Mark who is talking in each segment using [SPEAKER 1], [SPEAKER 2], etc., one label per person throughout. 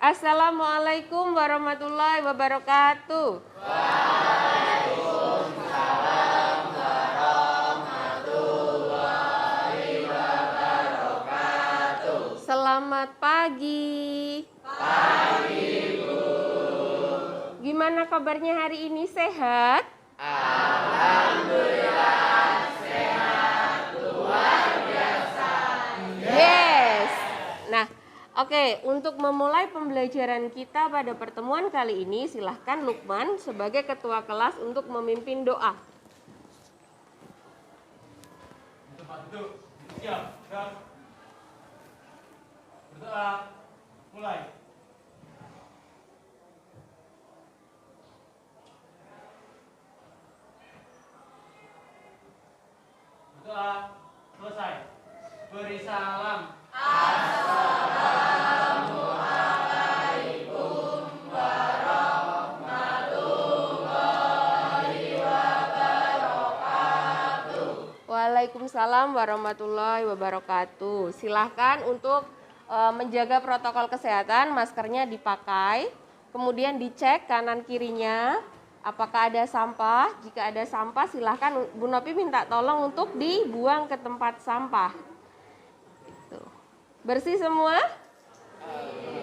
[SPEAKER 1] Assalamualaikum warahmatullahi wabarakatuh.
[SPEAKER 2] Waalaikumsalam warahmatullahi wabarakatuh.
[SPEAKER 1] Selamat pagi.
[SPEAKER 2] Pagi, Bu.
[SPEAKER 1] Gimana kabarnya hari ini, sehat?
[SPEAKER 2] Alhamdulillah sehat luar biasa.
[SPEAKER 1] Yes. Nah, oke, untuk memulai pembelajaran kita pada pertemuan kali ini, silahkan Lukman sebagai ketua kelas untuk memimpin doa.
[SPEAKER 3] Siap, berdoa, mulai. Berdoa, selesai. Beri salam.
[SPEAKER 1] Waalaikumsalam warahmatullahi wabarakatuh. Silahkan untuk menjaga protokol kesehatan, maskernya dipakai, kemudian dicek kanan kirinya apakah ada sampah. Jika ada sampah, silahkan Bu Nopi minta tolong untuk dibuang ke tempat sampah. Gitu. Bersih semua?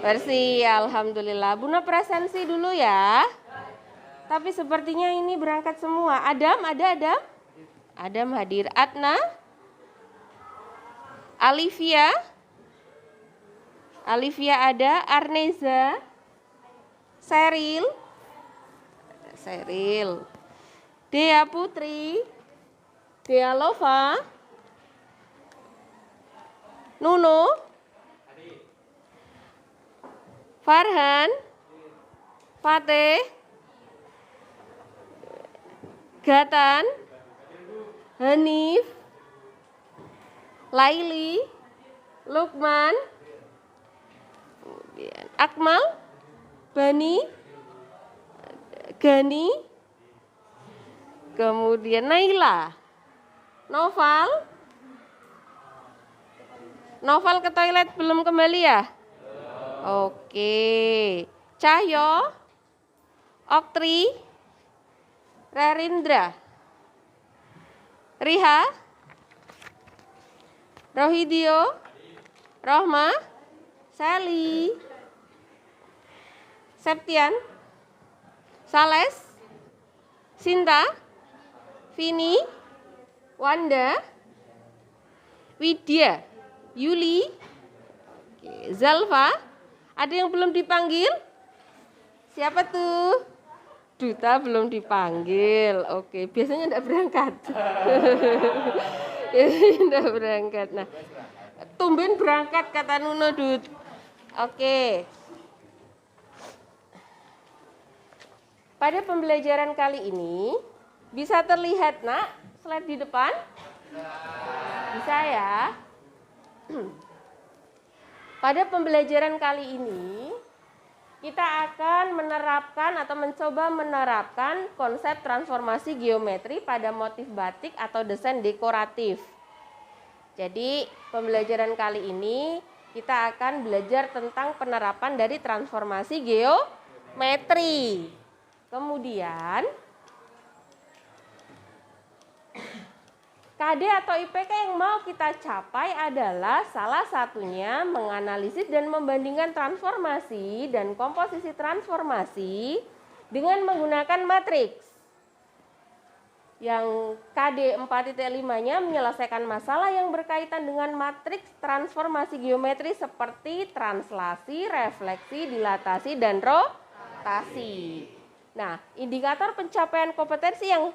[SPEAKER 1] Bersih, alhamdulillah. Bu Nopi presensi dulu ya. Tapi sepertinya ini berangkat semua. Adam, ada Adam? Adam hadir. Adna, Alivia ada. Arneza, Seril, Dea Putri, Dea Lova, Nuno, Farhan, Fateh, Gatan, Hanif, Laili, Lukman, kemudian Akmal, Bani, Gani, kemudian Naila, Noval ke toilet belum kembali ya? Oke. Cahyo, Oktri, Rerindra, Riha, Rohidio, Rohma, Sally, Septian, Sales, Sinta, Vini, Wanda, Widya, Yuli, Zalfa. Ada yang belum dipanggil? Siapa tuh? Duta belum dipanggil. Oke, biasanya enggak berangkat. Enggak berangkat. Nah, tumben berangkat kata Nuno Dut. Oke. Pada pembelajaran kali ini bisa terlihat, Nak, slide di depan? Bisa ya? Pada pembelajaran kali ini kita akan menerapkan atau mencoba menerapkan konsep transformasi geometri pada motif batik atau desain dekoratif. Jadi, pembelajaran kali ini kita akan belajar tentang penerapan dari transformasi geometri. Kemudian, KD atau IPK yang mau kita capai adalah salah satunya menganalisis dan membandingkan transformasi dan komposisi transformasi dengan menggunakan matriks. Yang KD 4.5-nya menyelesaikan masalah yang berkaitan dengan matriks transformasi geometri seperti translasi, refleksi, dilatasi, dan rotasi. Nah, indikator pencapaian kompetensi yang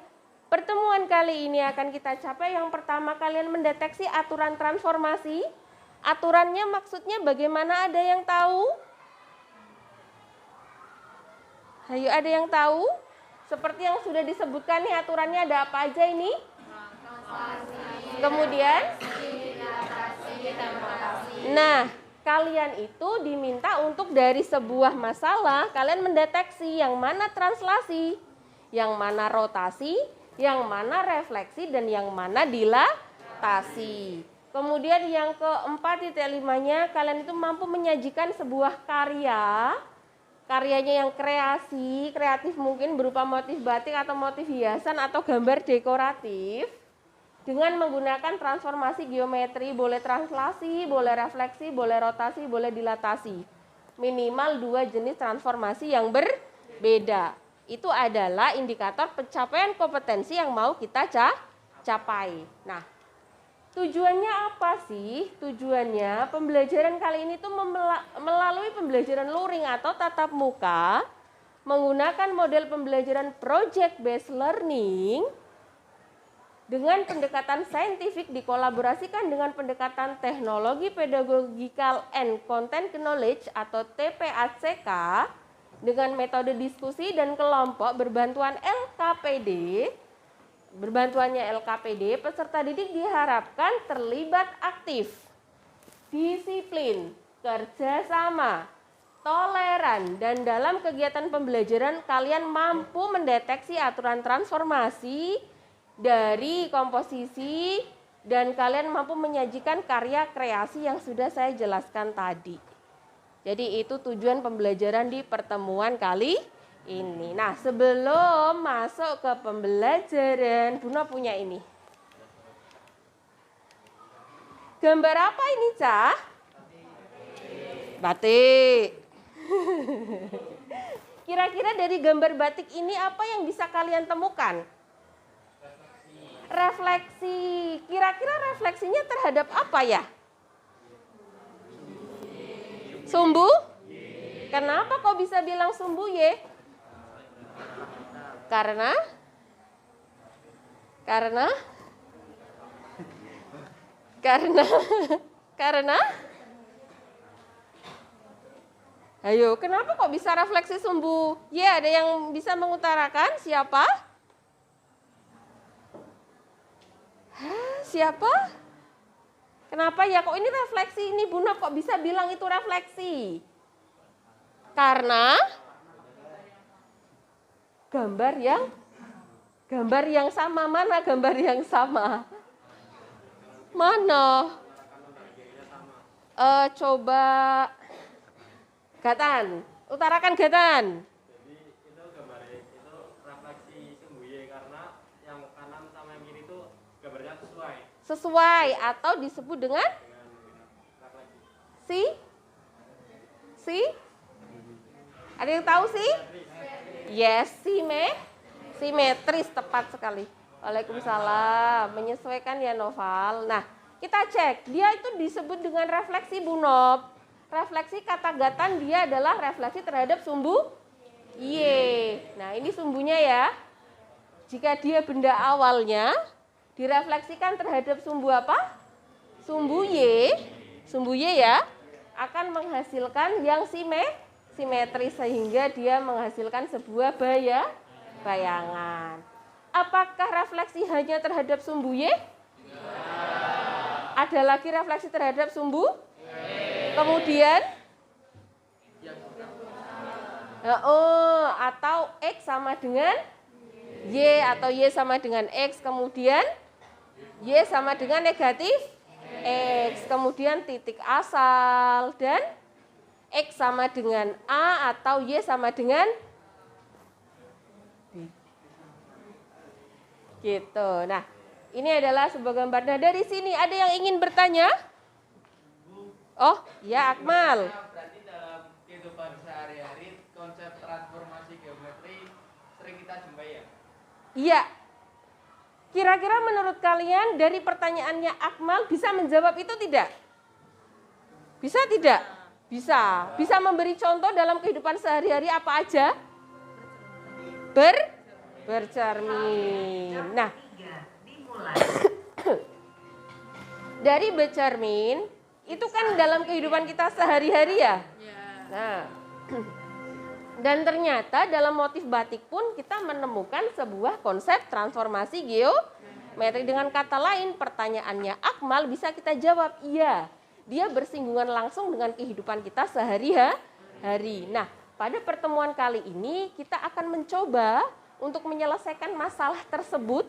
[SPEAKER 1] pertemuan kali ini akan kita capai. Yang pertama, kalian mendeteksi aturan transformasi. Aturannya maksudnya bagaimana, ada yang tahu? Ayo, ada yang tahu? Seperti yang sudah disebutkan nih, aturannya ada apa aja ini? Kemudian? Nah, kalian itu diminta untuk dari sebuah masalah, kalian mendeteksi yang mana translasi, yang mana rotasi, yang mana refleksi, dan yang mana dilatasi. Kemudian yang keempat titik 5-nya, kalian itu mampu menyajikan sebuah karya. Karyanya yang kreatif mungkin berupa motif batik atau motif hiasan atau gambar dekoratif. Dengan menggunakan transformasi geometri, boleh translasi, boleh refleksi, boleh rotasi, boleh dilatasi. Minimal 2 jenis transformasi yang berbeda. Itu adalah indikator pencapaian kompetensi yang mau kita capai. Nah, tujuannya apa sih? Tujuannya pembelajaran kali ini tuh melalui pembelajaran luring atau tatap muka, menggunakan model pembelajaran project based learning, dengan pendekatan saintifik dikolaborasikan dengan pendekatan teknologi pedagogical and content knowledge atau TPACK dengan metode diskusi dan kelompok berbantuannya LKPD, peserta didik diharapkan terlibat aktif, disiplin, kerjasama, toleran, dan dalam kegiatan pembelajaran kalian mampu mendeteksi aturan transformasi dari komposisi dan kalian mampu menyajikan karya kreasi yang sudah saya jelaskan tadi. Jadi itu tujuan pembelajaran di pertemuan kali ini. Nah, sebelum masuk ke pembelajaran, Buna punya ini. Gambar apa ini, Cah? Batik. Kira-kira dari gambar batik ini apa yang bisa kalian temukan? Refleksi. Kira-kira refleksinya terhadap apa ya? Sumbu? Kenapa kok bisa bilang sumbu ye? Karena ayo, kenapa kok bisa refleksi sumbu? Ya, ada yang bisa mengutarakan? Siapa? Siapa? Kenapa ya kok ini refleksi? Ini Bunda kok bisa bilang itu refleksi? Karena gambar yang sama. Mana gambar yang sama? Mana? Coba Gatan, utarakan Gatan.
[SPEAKER 4] Jadi itu gambarnya itu refleksi sumbu Y karena yang kanan sama yang kiri itu gambarnya sesuai.
[SPEAKER 1] Sesuai atau disebut dengan si? Ada yang tahu sih? Yes, simetris, tepat sekali. Waalaikumsalam. Menyesuaikan ya Noval. Nah, kita cek. Dia itu disebut dengan refleksi Bu Nop. Refleksi kata Gatan dia adalah refleksi terhadap sumbu Y. Nah, ini sumbunya ya. Jika dia benda awalnya direfleksikan terhadap sumbu apa? Sumbu Y. Sumbu Y ya akan menghasilkan yang simetris sehingga dia menghasilkan sebuah bayangan. Apakah refleksi hanya terhadap sumbu Y? Ada lagi refleksi terhadap sumbu? Kemudian atau X sama dengan Y atau Y sama dengan X, kemudian Y sama dengan negatif X, kemudian titik asal, dan X sama dengan A atau Y sama dengan B. Gitu. Nah, ini adalah sebuah gambar. Nah, dari sini ada yang ingin bertanya? Oh, ya Akmal.
[SPEAKER 4] Berarti dalam kehidupan sehari-hari konsep transformasi geometri sering kita jumpai ya?
[SPEAKER 1] Iya. Kira-kira menurut kalian dari pertanyaannya Akmal bisa menjawab itu tidak? Bisa tidak? Bisa. Bisa memberi contoh dalam kehidupan sehari-hari apa aja? Bercermin. Nah, dari bercermin itu kan dalam kehidupan kita sehari-hari ya. Nah, dan ternyata dalam motif batik pun kita menemukan sebuah konsep transformasi geometri. Dengan kata lain, pertanyaannya Akmal bisa kita jawab iya. Dia bersinggungan langsung dengan kehidupan kita sehari-hari. Nah, pada pertemuan kali ini kita akan mencoba untuk menyelesaikan masalah tersebut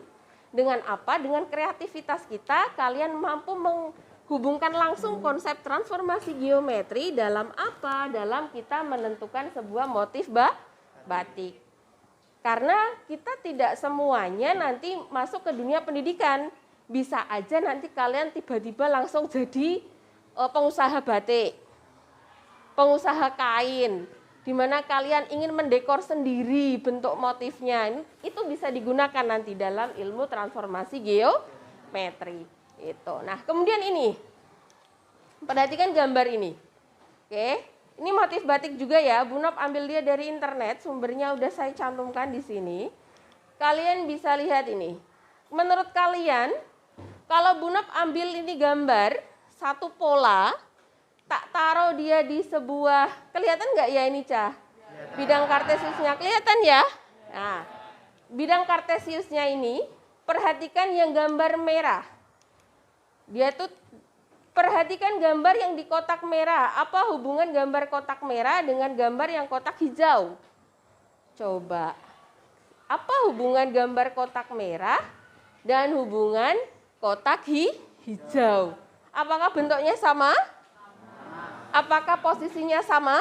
[SPEAKER 1] dengan apa? Dengan kreativitas kita, kalian mampu hubungkan langsung konsep transformasi geometri dalam apa? Dalam kita menentukan sebuah motif batik. Karena kita tidak semuanya nanti masuk ke dunia pendidikan. Bisa aja nanti kalian tiba-tiba langsung jadi pengusaha batik, pengusaha kain, di mana kalian ingin mendekor sendiri bentuk motifnya. Itu bisa digunakan nanti dalam ilmu transformasi geometri. Itu. Nah, kemudian ini. Perhatikan gambar ini. Oke. Ini motif batik juga ya. Bu Nop ambil dia dari internet, sumbernya udah saya cantumkan di sini. Kalian bisa lihat ini. Menurut kalian, kalau Bu Nop ambil ini gambar satu pola, tak taruh dia di sebuah, kelihatan nggak ya ini, Cah? Bidang kartesiusnya kelihatan ya? Nah, bidang kartesiusnya ini, perhatikan yang gambar merah. Dia tuh perhatikan gambar yang di kotak merah. Apa hubungan gambar kotak merah dengan gambar yang kotak hijau? Coba. Apa hubungan gambar kotak merah dan hubungan kotak hijau? Apakah bentuknya sama? Apakah posisinya sama?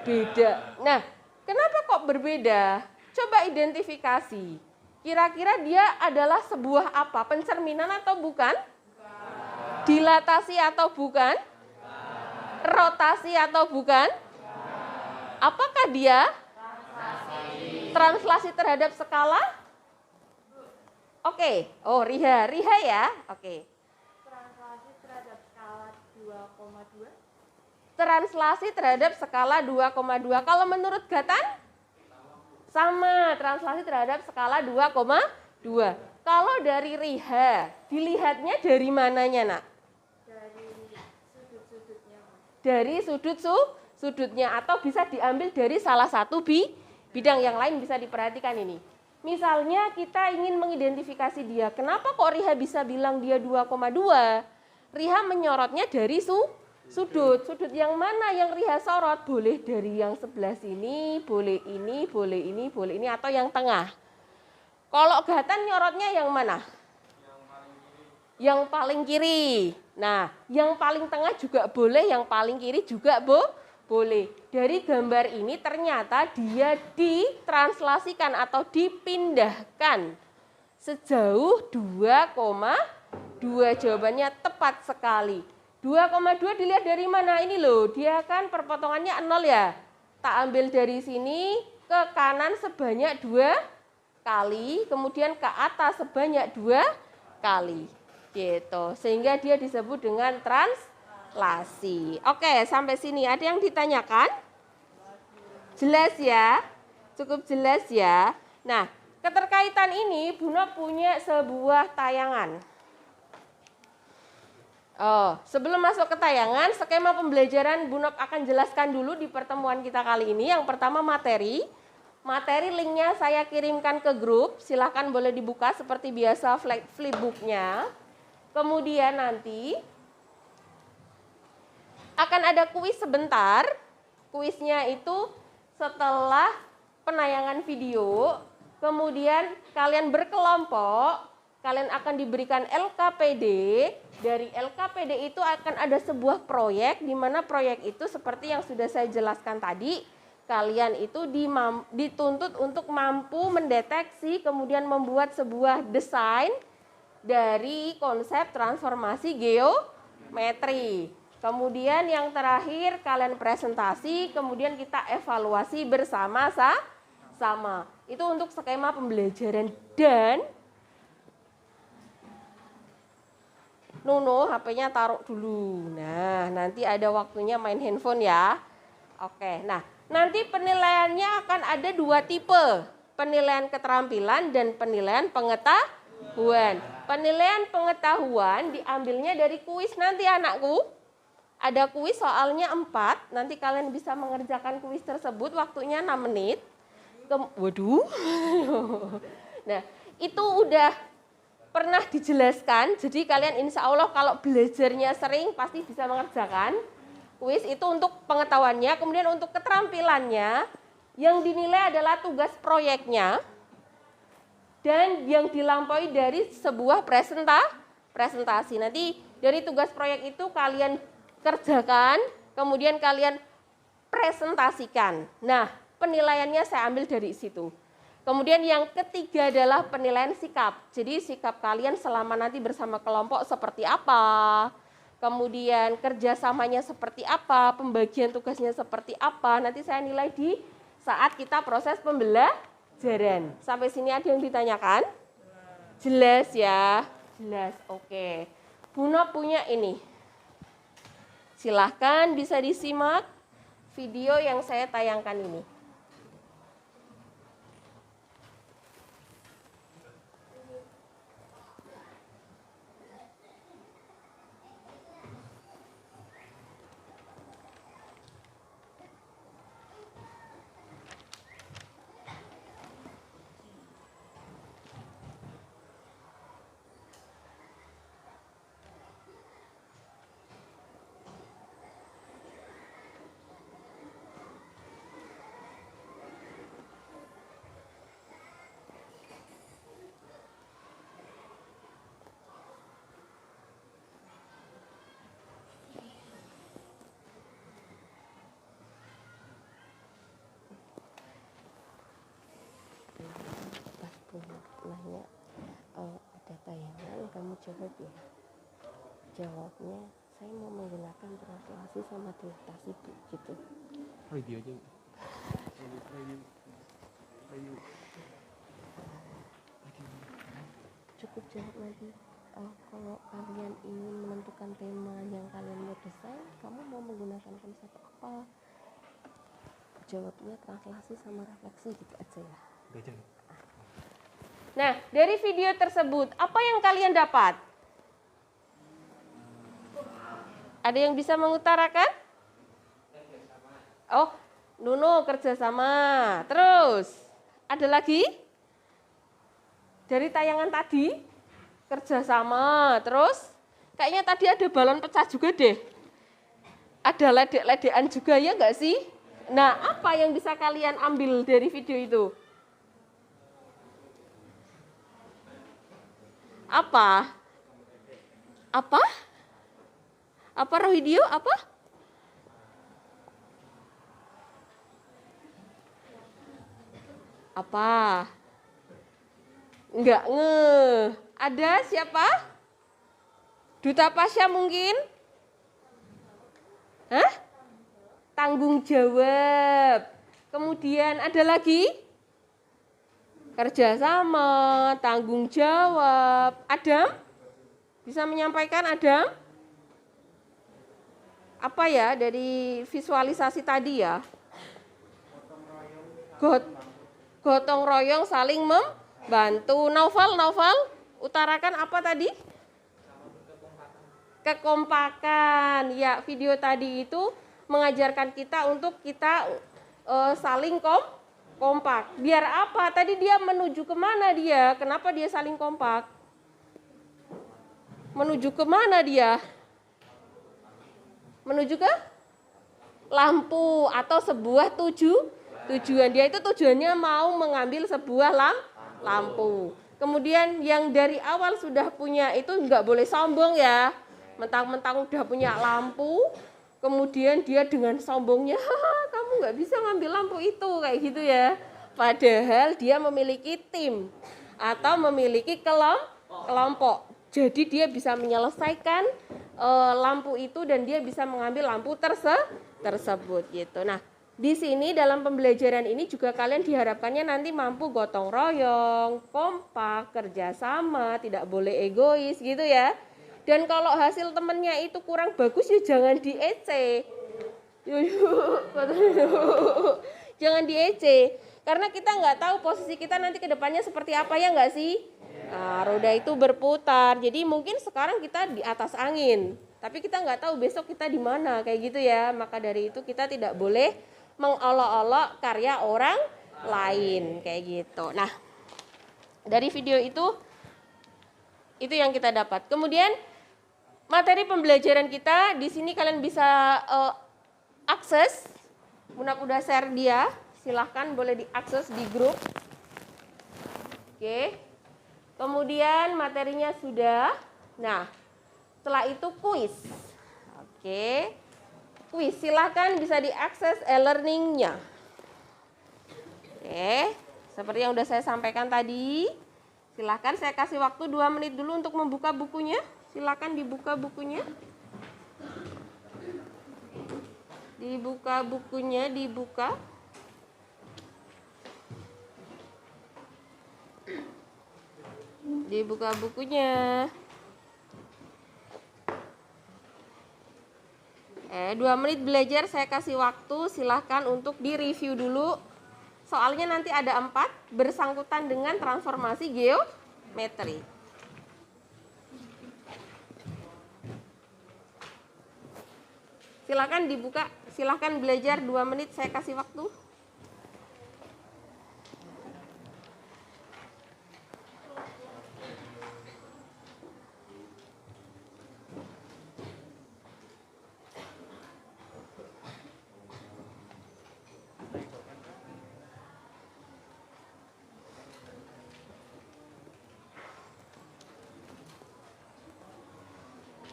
[SPEAKER 1] Beda. Nah, kenapa kok berbeda? Coba identifikasi. Kira-kira dia adalah sebuah apa? Pencerminan atau bukan? Dilatasi atau bukan? Rotasi atau bukan? Apakah dia? Translasi terhadap skala? Oke. Oh, Riha ya. Oke.
[SPEAKER 2] Translasi terhadap skala 2,2.
[SPEAKER 1] Translasi terhadap skala 2,2. Kalau menurut Gatan? Sama, translasi terhadap skala 2,2. Kalau dari Riha, dilihatnya dari mananya, Nak? Dari sudut-sudutnya atau bisa diambil dari salah satu bidang yang lain. Bisa diperhatikan ini. Misalnya kita ingin mengidentifikasi dia. Kenapa kok Riha bisa bilang dia 2,2? Riha menyorotnya dari sudut. Sudut yang mana yang Riha sorot? Boleh dari yang sebelah sini, boleh ini, boleh ini, boleh ini, atau yang tengah. Kalau Gatan nyorotnya yang mana? Yang paling kiri. Nah, yang paling tengah juga boleh, yang paling kiri juga boleh. Dari gambar ini ternyata dia ditranslasikan atau dipindahkan sejauh 2,2. Jawabannya tepat sekali. 2,2 dilihat dari mana? Ini loh, dia kan perpotongannya 0 ya. Tak ambil dari sini ke kanan sebanyak 2 kali, kemudian ke atas sebanyak 2 kali. Gitu. Sehingga dia disebut dengan translasi. Oke, sampai sini ada yang ditanyakan? Jelas ya? Cukup jelas ya? Nah, keterkaitan ini Bu Nop punya sebuah tayangan. Oh, sebelum masuk ke tayangan, skema pembelajaran Bu Nop akan jelaskan dulu di pertemuan kita kali ini. Yang pertama materi. Materi linknya saya kirimkan ke grup. Silahkan boleh dibuka seperti biasa flipbooknya. Kemudian nanti akan ada kuis sebentar. Kuisnya itu setelah penayangan video. Kemudian kalian berkelompok. Kalian akan diberikan LKPD. Dari LKPD itu akan ada sebuah proyek, di mana proyek itu seperti yang sudah saya jelaskan tadi, kalian itu dituntut untuk mampu mendeteksi, kemudian membuat sebuah desain dari konsep transformasi geometri. Kemudian yang terakhir kalian presentasi, kemudian kita evaluasi bersama-sama. Itu untuk skema pembelajaran. Dan Nuno, HP-nya taruh dulu. Nah, nanti ada waktunya main handphone ya. Oke, nah nanti penilaiannya akan ada 2 tipe. Penilaian keterampilan dan penilaian pengetahuan. Penilaian pengetahuan diambilnya dari kuis nanti anakku. Ada kuis soalnya 4. Nanti kalian bisa mengerjakan kuis tersebut, waktunya 6 menit. Waduh. Nah, itu udah pernah dijelaskan, jadi kalian insya Allah kalau belajarnya sering pasti bisa mengerjakan. Kuis itu untuk pengetahuannya, kemudian untuk keterampilannya, yang dinilai adalah tugas proyeknya, dan yang dilampaui dari sebuah presentasi. Nanti dari tugas proyek itu kalian kerjakan, kemudian kalian presentasikan. Nah, penilaiannya saya ambil dari situ. Kemudian yang ketiga adalah penilaian sikap. Jadi sikap kalian selama nanti bersama kelompok seperti apa, kemudian kerjasamanya seperti apa, pembagian tugasnya seperti apa. Nanti saya nilai di saat kita proses pembelajaran. Sampai sini ada yang ditanyakan? Jelas ya? Jelas, oke. Buna punya ini. Silahkan bisa disimak video yang saya tayangkan ini. Nanya ada tayangan, kamu jawab ya. Jawabnya saya mau menggunakan translasi sama dilatasi Bu, gitu.
[SPEAKER 5] Video aja.
[SPEAKER 1] Cukup jawab nanti. Kalau kalian ingin menentukan tema yang kalian mau desain, kamu mau menggunakan konsep apa? Jawabnya translasi sama refleksi gitu aja ya. Nah, dari video tersebut, apa yang kalian dapat? Ada yang bisa mengutarakan? Oh, Nuno kerjasama. Terus, ada lagi? Dari tayangan tadi, kerjasama. Terus, kayaknya tadi ada balon pecah juga deh. Ada ledek-ledekan juga ya nggak sih? Nah, apa yang bisa kalian ambil dari video itu? Apa? Apa? Apa Rohidio? Apa? Apa? Enggak ngeh. Ada siapa? Duta Pasya mungkin? Hah? Tanggung jawab. Kemudian ada lagi? Kerjasama, tanggung jawab. Adam? Bisa menyampaikan Adam? Apa ya dari visualisasi tadi ya? Gotong royong saling membantu. Naufal, utarakan apa tadi? Kekompakan. Ya, video tadi itu mengajarkan kita untuk kita saling kompak. Biar apa? Tadi dia menuju kemana dia? Kenapa dia saling kompak? Menuju kemana dia? Menuju ke lampu atau sebuah tujuan. Dia itu tujuannya mau mengambil sebuah lampu. Kemudian yang dari awal sudah punya itu nggak boleh sombong ya. Mentang-mentang udah punya lampu, kemudian dia dengan sombongnya, kamu nggak bisa ngambil lampu itu, kayak gitu ya. Padahal dia memiliki tim atau memiliki kelompok. Jadi dia bisa menyelesaikan lampu itu dan dia bisa mengambil lampu tersebut gitu. Nah, di sini dalam pembelajaran ini juga kalian diharapkannya nanti mampu gotong royong, kompak, kerjasama, tidak boleh egois gitu ya. Dan kalau hasil temennya itu kurang bagus ya jangan diece. Jangan diece. Karena kita nggak tahu posisi kita nanti ke depannya seperti apa ya nggak sih? Nah, roda itu berputar. Jadi mungkin sekarang kita di atas angin. Tapi kita nggak tahu besok kita di mana kayak gitu ya. Maka dari itu kita tidak boleh mengolok-olok karya orang lain kayak gitu. Nah, dari video itu yang kita dapat. Kemudian materi pembelajaran kita di sini kalian bisa akses. Munak udah share dia, silahkan boleh diakses di grup. Oke. Kemudian materinya sudah Nah, setelah itu kuis. Oke. Kuis, silahkan bisa diakses e-learning-nya. Oke, seperti yang udah saya sampaikan tadi. Silahkan saya kasih waktu 2 menit dulu untuk membuka bukunya. Silahkan dibuka bukunya. Dibuka bukunya, dibuka. Dibuka bukunya. 2 menit belajar saya kasih waktu, silahkan untuk direview dulu. Soalnya nanti ada 4 bersangkutan dengan transformasi geometri. Silahkan dibuka, silahkan belajar 2 menit saya kasih waktu.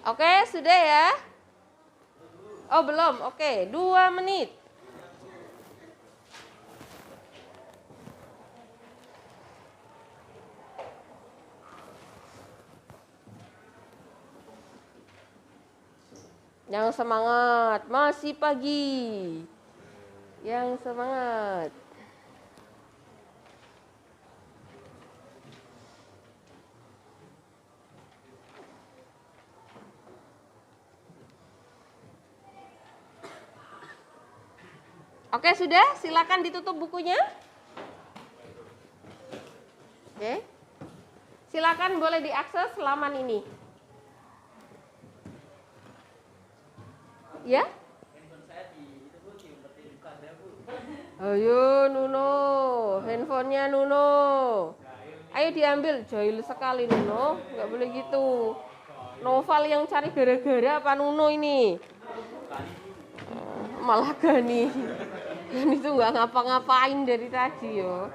[SPEAKER 1] Oke, sudah ya? Oh, belum. Oke, 2 menit. Yang semangat, masih pagi. Yang semangat. Oke, sudah, silakan ditutup bukunya. Oke. Silakan boleh diakses halaman ini. Ya? Ayo Nuno, handphonenya Nuno. Ayo diambil, jahil sekali Nuno, nggak boleh gitu. Noval yang cari gara-gara apa Nuno ini? Malah Gani. Gani tuh nggak ngapa-ngapain dari tadi yo.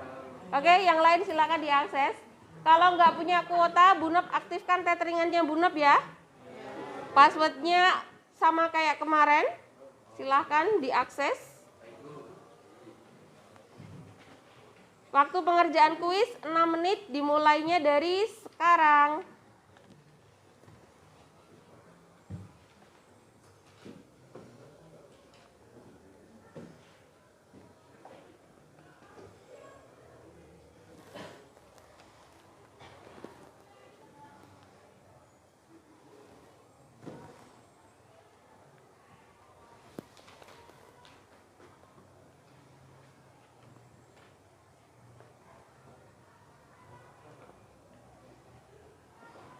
[SPEAKER 1] Oke, yang lain silakan diakses. Kalau nggak punya kuota, Bunap aktifkan tetheringannya Bunap ya. Passwordnya sama kayak kemarin. Silahkan diakses. Waktu pengerjaan kuis 6 menit dimulainya dari sekarang.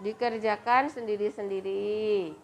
[SPEAKER 1] Dikerjakan sendiri-sendiri.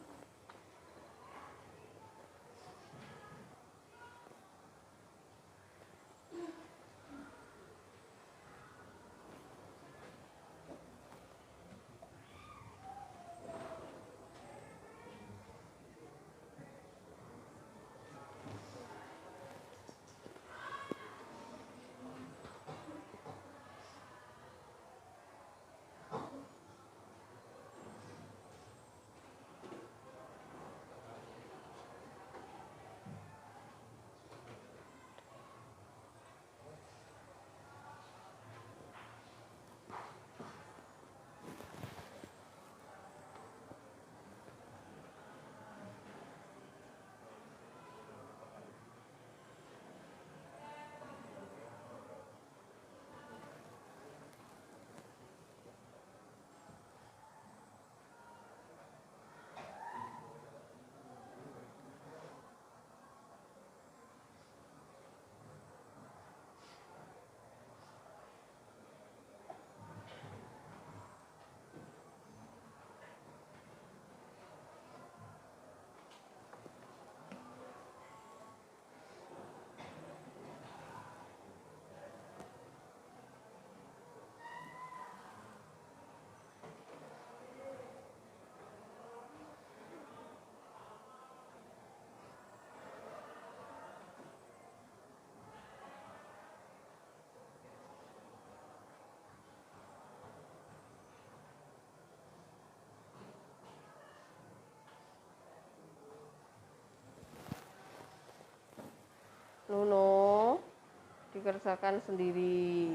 [SPEAKER 1] Nuno dikerjakan sendiri.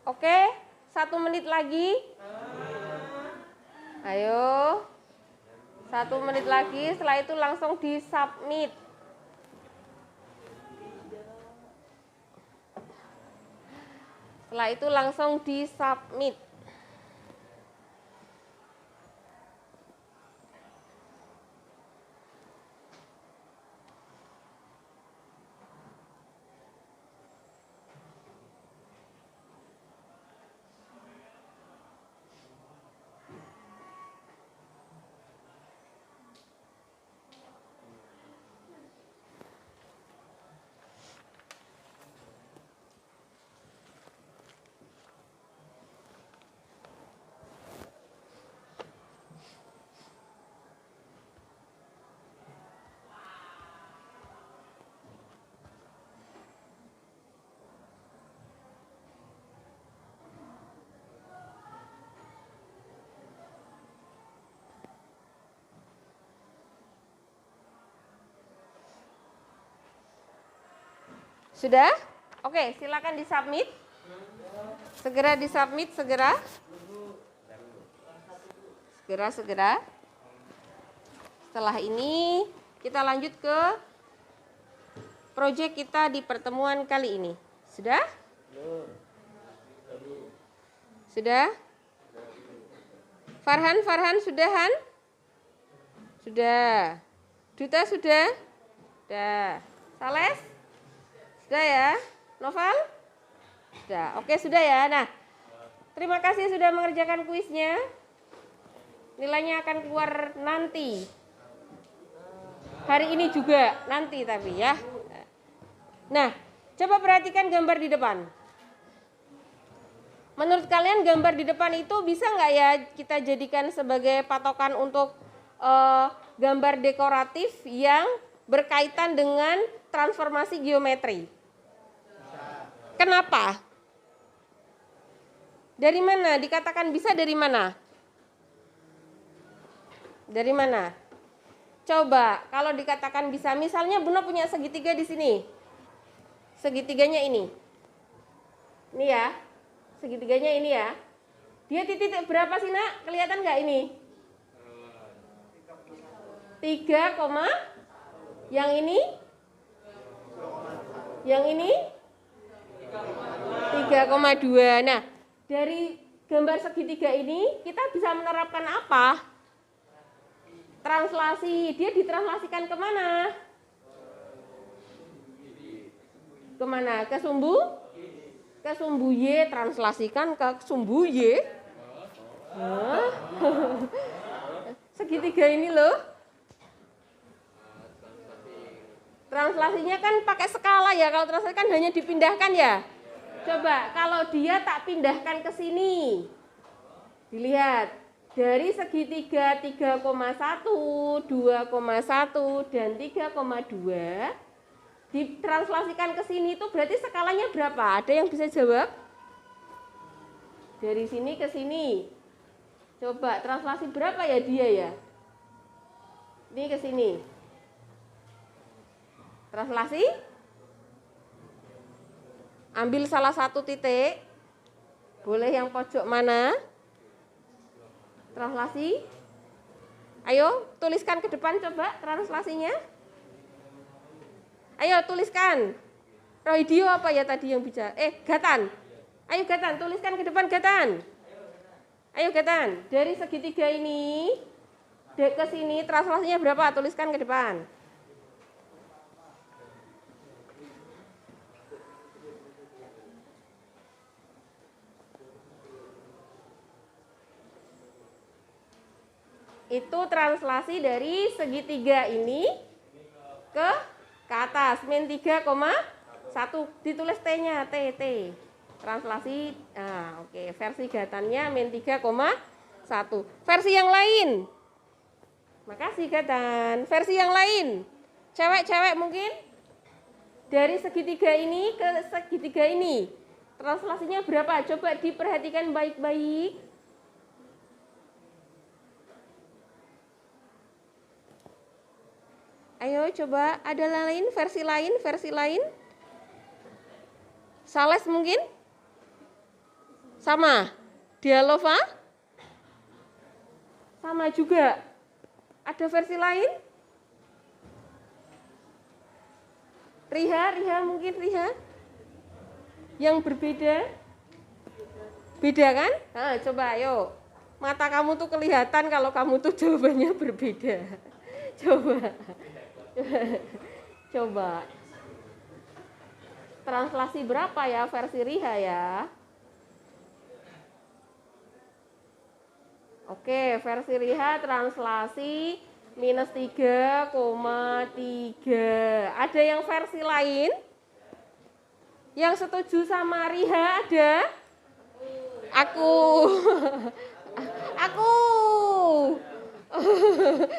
[SPEAKER 1] Oke, 1 menit lagi. Ayo, 1 menit lagi. Setelah itu langsung di-submit. Setelah itu langsung di-submit. Sudah? Oke, silakan di-submit. Segera di-submit, segera. Segera. Setelah ini kita lanjut ke proyek kita di pertemuan kali ini. Sudah? Sudah? Farhan sudah, Han? Sudah. Duta sudah? Sudah. Sales? Sudah ya? Novel? Sudah. Oke, sudah ya. Nah, terima kasih sudah mengerjakan kuisnya. Nilainya akan keluar nanti. Hari ini juga, nanti tapi ya. Nah, coba perhatikan gambar di depan. Menurut kalian gambar di depan itu bisa nggak ya kita jadikan sebagai patokan untuk gambar dekoratif yang berkaitan dengan transformasi geometri? Kenapa? Dari mana? Dikatakan bisa dari mana? Dari mana? Coba kalau dikatakan bisa, misalnya Bunda punya segitiga di sini. Segitiganya ini. Ini ya. Segitiganya ini ya. Dia titik berapa sih, Nak? Kelihatan nggak ini? 3, yang ini? Yang ini? 3,2. Nah, dari gambar segitiga ini kita bisa menerapkan apa? Translasi. Dia ditranslasikan kemana? Kemana? Ke sumbu? Ke sumbu Y. Translasikan ke sumbu Y. Segitiga ini loh. Translasinya kan pakai skala ya. Kalau translasi kan hanya dipindahkan ya. Coba kalau dia tak pindahkan ke sini. Dilihat. Dari segitiga 3,1, 2,1, dan 3,2 ditranslasikan ke sini itu berarti skalanya berapa? Ada yang bisa jawab? Dari sini ke sini. Coba translasi berapa ya dia ya? Ini ke sini. Translasi? Ambil salah satu titik. Boleh yang pojok mana? Translasi Ayo, tuliskan ke depan coba translasinya. Ayo, tuliskan. Roidio apa ya tadi yang bicara? Gatan. Ayo Gatan, tuliskan ke depan Gatan. Ayo Gatan, dari segitiga ini ke sini translasinya berapa? Tuliskan ke depan. Itu translasi dari segitiga ini ke atas min 3,1, ditulis T-nya T. Translasi oke, versi Gatannya min 3,1. Versi yang lain. Makasih Gatan. Versi yang lain. Cewek-cewek mungkin dari segitiga ini ke segitiga ini. Translasinya berapa? Coba diperhatikan baik-baik. Ayo coba ada lain, versi lain. Sales mungkin? Sama. Dialova? Sama juga. Ada versi lain? Riha mungkin Riha? Yang berbeda? Beda kan? Nah, coba ayo. Mata kamu tuh kelihatan kalau kamu tuh jawabannya berbeda. Coba. Translasi berapa ya versi Riha ya? Oke, versi Riha translasi minus 3,3. Ada yang versi lain? Yang setuju sama Riha ada? Aku.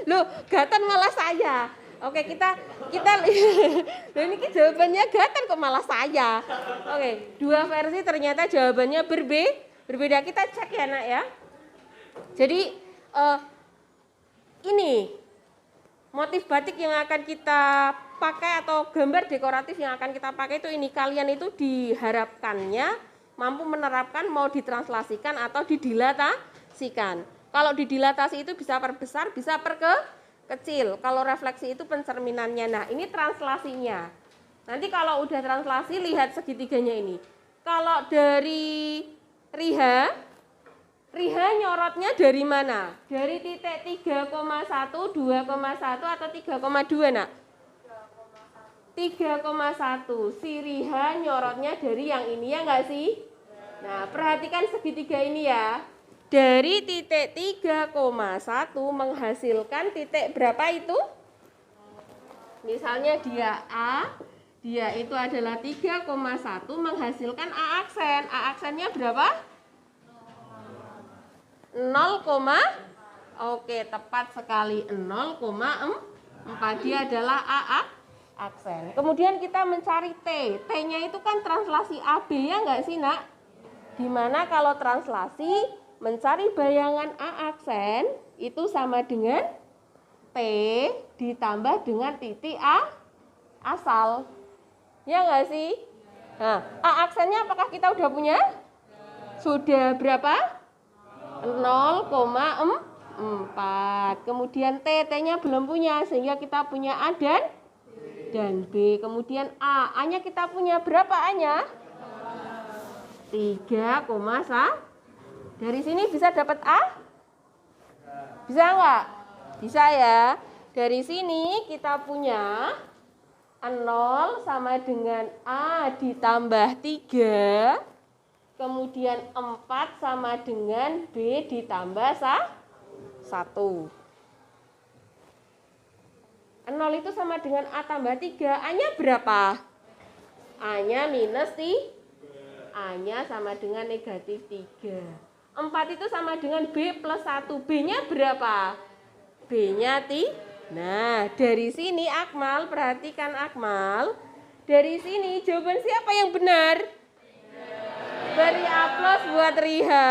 [SPEAKER 1] Loh, Gatan malah saya. Oke, kita loh ini jawabannya Gatan kok malah saya. Oke, dua versi ternyata jawabannya berbeda. Kita cek ya, Nak ya. Jadi ini motif batik yang akan kita pakai atau gambar dekoratif yang akan kita pakai itu ini. Kalian itu diharapkannya mampu menerapkan mau ditranslasikan atau didilatasikan. Kalau didilatasi itu bisa perbesar, bisa perkecil. Kalau refleksi itu pencerminannya. Nah, ini translasinya. Nanti kalau udah translasi lihat segitiganya ini. Kalau dari Riha nyorotnya dari mana? Dari titik 3,1, 2,1 atau 3,2 Nak? 3,1. Si Riha nyorotnya dari yang ini ya enggak sih? Nah, perhatikan segitiga ini ya. Dari titik 3,1 menghasilkan titik berapa itu? Misalnya dia A, dia itu adalah 3,1 menghasilkan A aksen. A aksennya berapa? 0, oke tepat sekali 0,4. Dia adalah A aksen. Kemudian kita mencari T. T-nya itu kan translasi AB ya enggak sih Nak? Dimana kalau translasi mencari bayangan A aksen itu sama dengan T ditambah dengan titik A asal. Ya enggak sih? Nah, A aksennya apakah kita udah punya? Sudah berapa? 0,4. Kemudian T-nya belum punya sehingga kita punya A dan B. Kemudian A-nya kita punya berapa A-nya? 3,1. Dari sini bisa dapat A? Bisa enggak? Bisa ya. Dari sini kita punya 0 sama dengan A ditambah 3. Kemudian 4 sama dengan B ditambah 1. 0 itu sama dengan A tambah 3. A-nya berapa? A-nya minus 3. A-nya sama dengan negatif 3. 4 itu sama dengan B plus 1. B-nya berapa? B-nya 3. Nah, dari sini Akmal, perhatikan Akmal. Dari sini jawaban siapa yang benar? Beri aplaus buat Riha.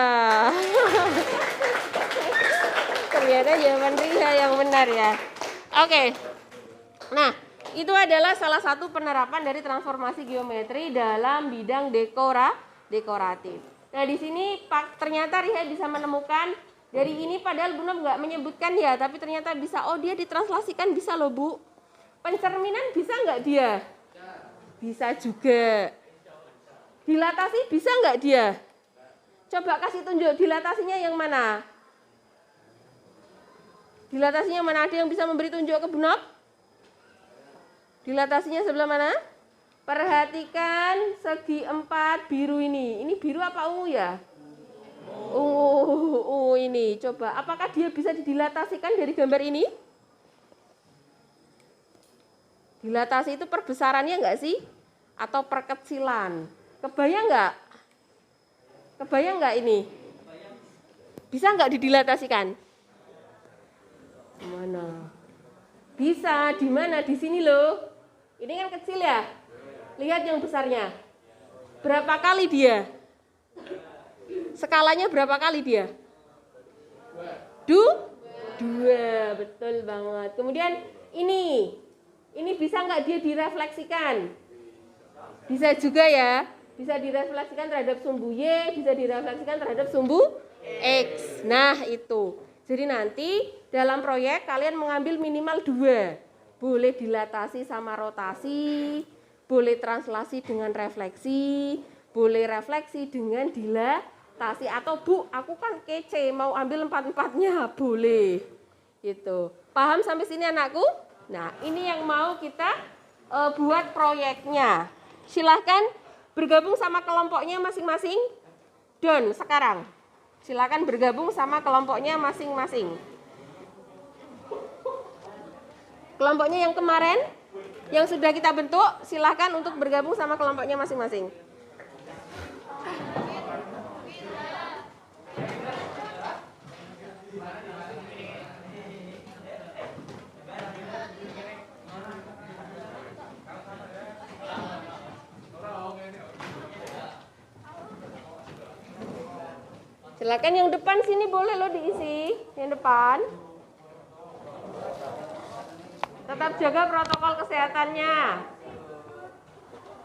[SPEAKER 1] Ternyata jawaban Riha yang benar ya. Oke. Nah, itu adalah salah satu penerapan dari transformasi geometri dalam bidang dekoratif. Nah, di sini ternyata Riha bisa menemukan Dari ini padahal Bunda nggak menyebutkan ya, tapi ternyata bisa. Oh, dia ditranslasikan bisa loh, Bu. Pencerminan bisa nggak dia? Bisa juga. Dilatasi bisa nggak dia? Coba kasih tunjuk dilatasinya yang mana? Dilatasinya mana? Ada yang bisa memberi tunjuk ke Bunok? Dilatasinya sebelah mana? Perhatikan segi 4 biru ini. Ini biru apa ungu ya? Ungu ini. Coba, apakah dia bisa didilatasikan dari gambar ini? Dilatasi itu perbesarannya enggak sih? Atau perkecilan? Kebayang enggak? Kebayang enggak ini? Bisa enggak didilatasikan? Mana? Bisa, di mana? Di sini loh. Ini kan kecil ya? Lihat yang besarnya. Berapa kali dia? Skalanya berapa kali dia? 2, betul banget. Kemudian ini bisa nggak dia direfleksikan? Bisa juga ya. Bisa direfleksikan terhadap sumbu Y, bisa direfleksikan terhadap sumbu X. Nah itu. Jadi nanti dalam proyek kalian mengambil minimal 2. Boleh dilatasi sama rotasi, boleh translasi dengan refleksi, boleh refleksi dengan dilatasi. Atau Bu, aku kan kece, mau ambil 4-4-nya, boleh. Gitu. Paham sampai sini anakku? Nah, ini yang mau kita buat proyeknya. Silahkan bergabung sama kelompoknya masing-masing. Don, sekarang. Silahkan bergabung sama kelompoknya masing-masing. Kelompoknya yang kemarin, yang sudah kita bentuk, silahkan untuk bergabung sama kelompoknya masing-masing. Silakan yang depan sini boleh lo diisi, yang depan. Tetap jaga protokol kesehatannya.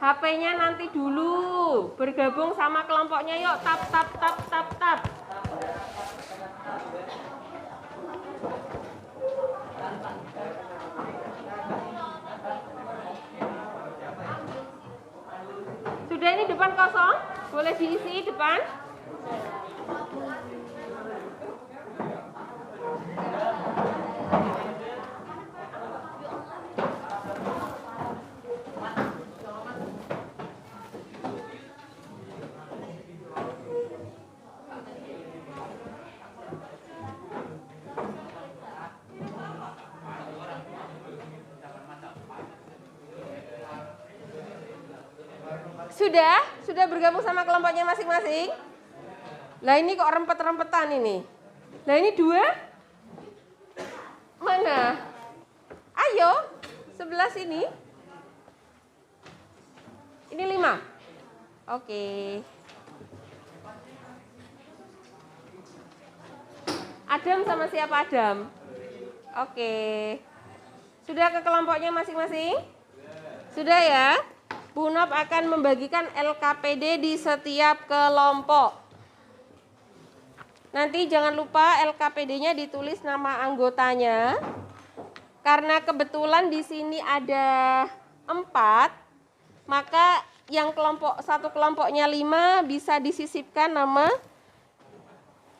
[SPEAKER 1] HP-nya nanti dulu, bergabung sama kelompoknya yuk, tap. Sudah ini depan kosong, boleh diisi depan. Sudah bergabung sama kelompoknya masing-masing. Lah ini kok rempet-rempetan ini. Lah ini 2. Mana? Ayo, sebelah sini. Ini 5. Oke. Adam sama siapa Adam? Oke. Sudah ke kelompoknya masing-masing? Sudah ya? Bu Nop akan membagikan LKPD di setiap kelompok. Nanti jangan lupa LKPD-nya ditulis nama anggotanya. Karena kebetulan di sini ada 4, maka yang satu kelompoknya 5 bisa disisipkan nama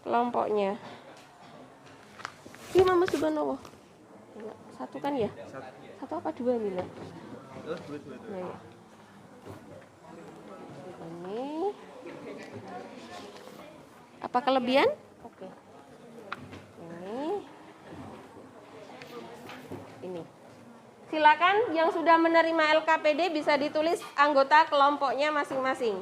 [SPEAKER 1] kelompoknya. Ini Mama Subhanallah. 1 kan ya? 1 apa 2 Mila? 2. Nah, ya. Ini apa kelebihan? Oke. Ini. Silakan yang sudah menerima LKPD bisa ditulis anggota kelompoknya masing-masing.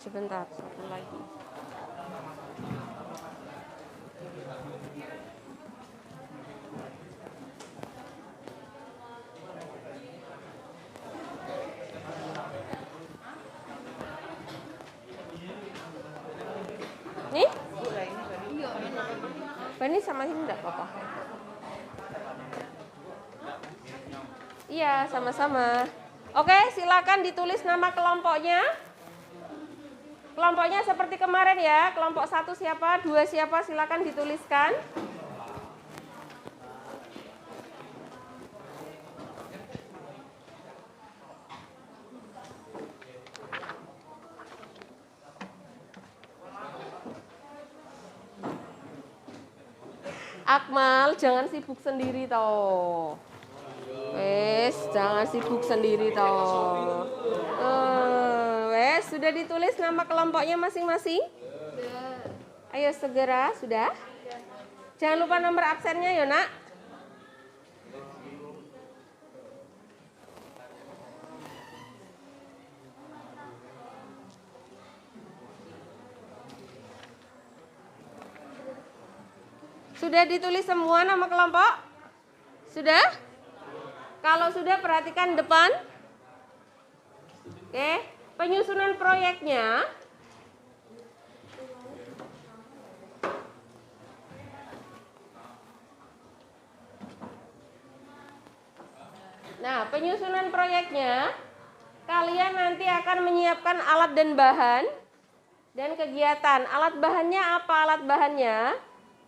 [SPEAKER 1] Sebentar, 1 lagi. Bani sama ini enggak apa-apa. Iya, sama-sama. Oke, silakan ditulis nama kelompoknya. Kelompoknya seperti kemarin ya. Kelompok 1 siapa, 2 siapa, silakan dituliskan. Akmal, jangan sibuk sendiri toh. Wes, jangan sibuk sendiri toh. Wes, sudah ditulis nama kelompoknya masing-masing? Ayo segera, sudah? Jangan lupa nomor absennya ya, Nak. Sudah ditulis semua nama kelompok? Sudah? Kalau sudah, perhatikan depan. Oke, penyusunan proyeknya. Nah, penyusunan proyeknya, kalian nanti akan menyiapkan alat dan bahan dan kegiatan. Alat bahannya apa alat bahannya?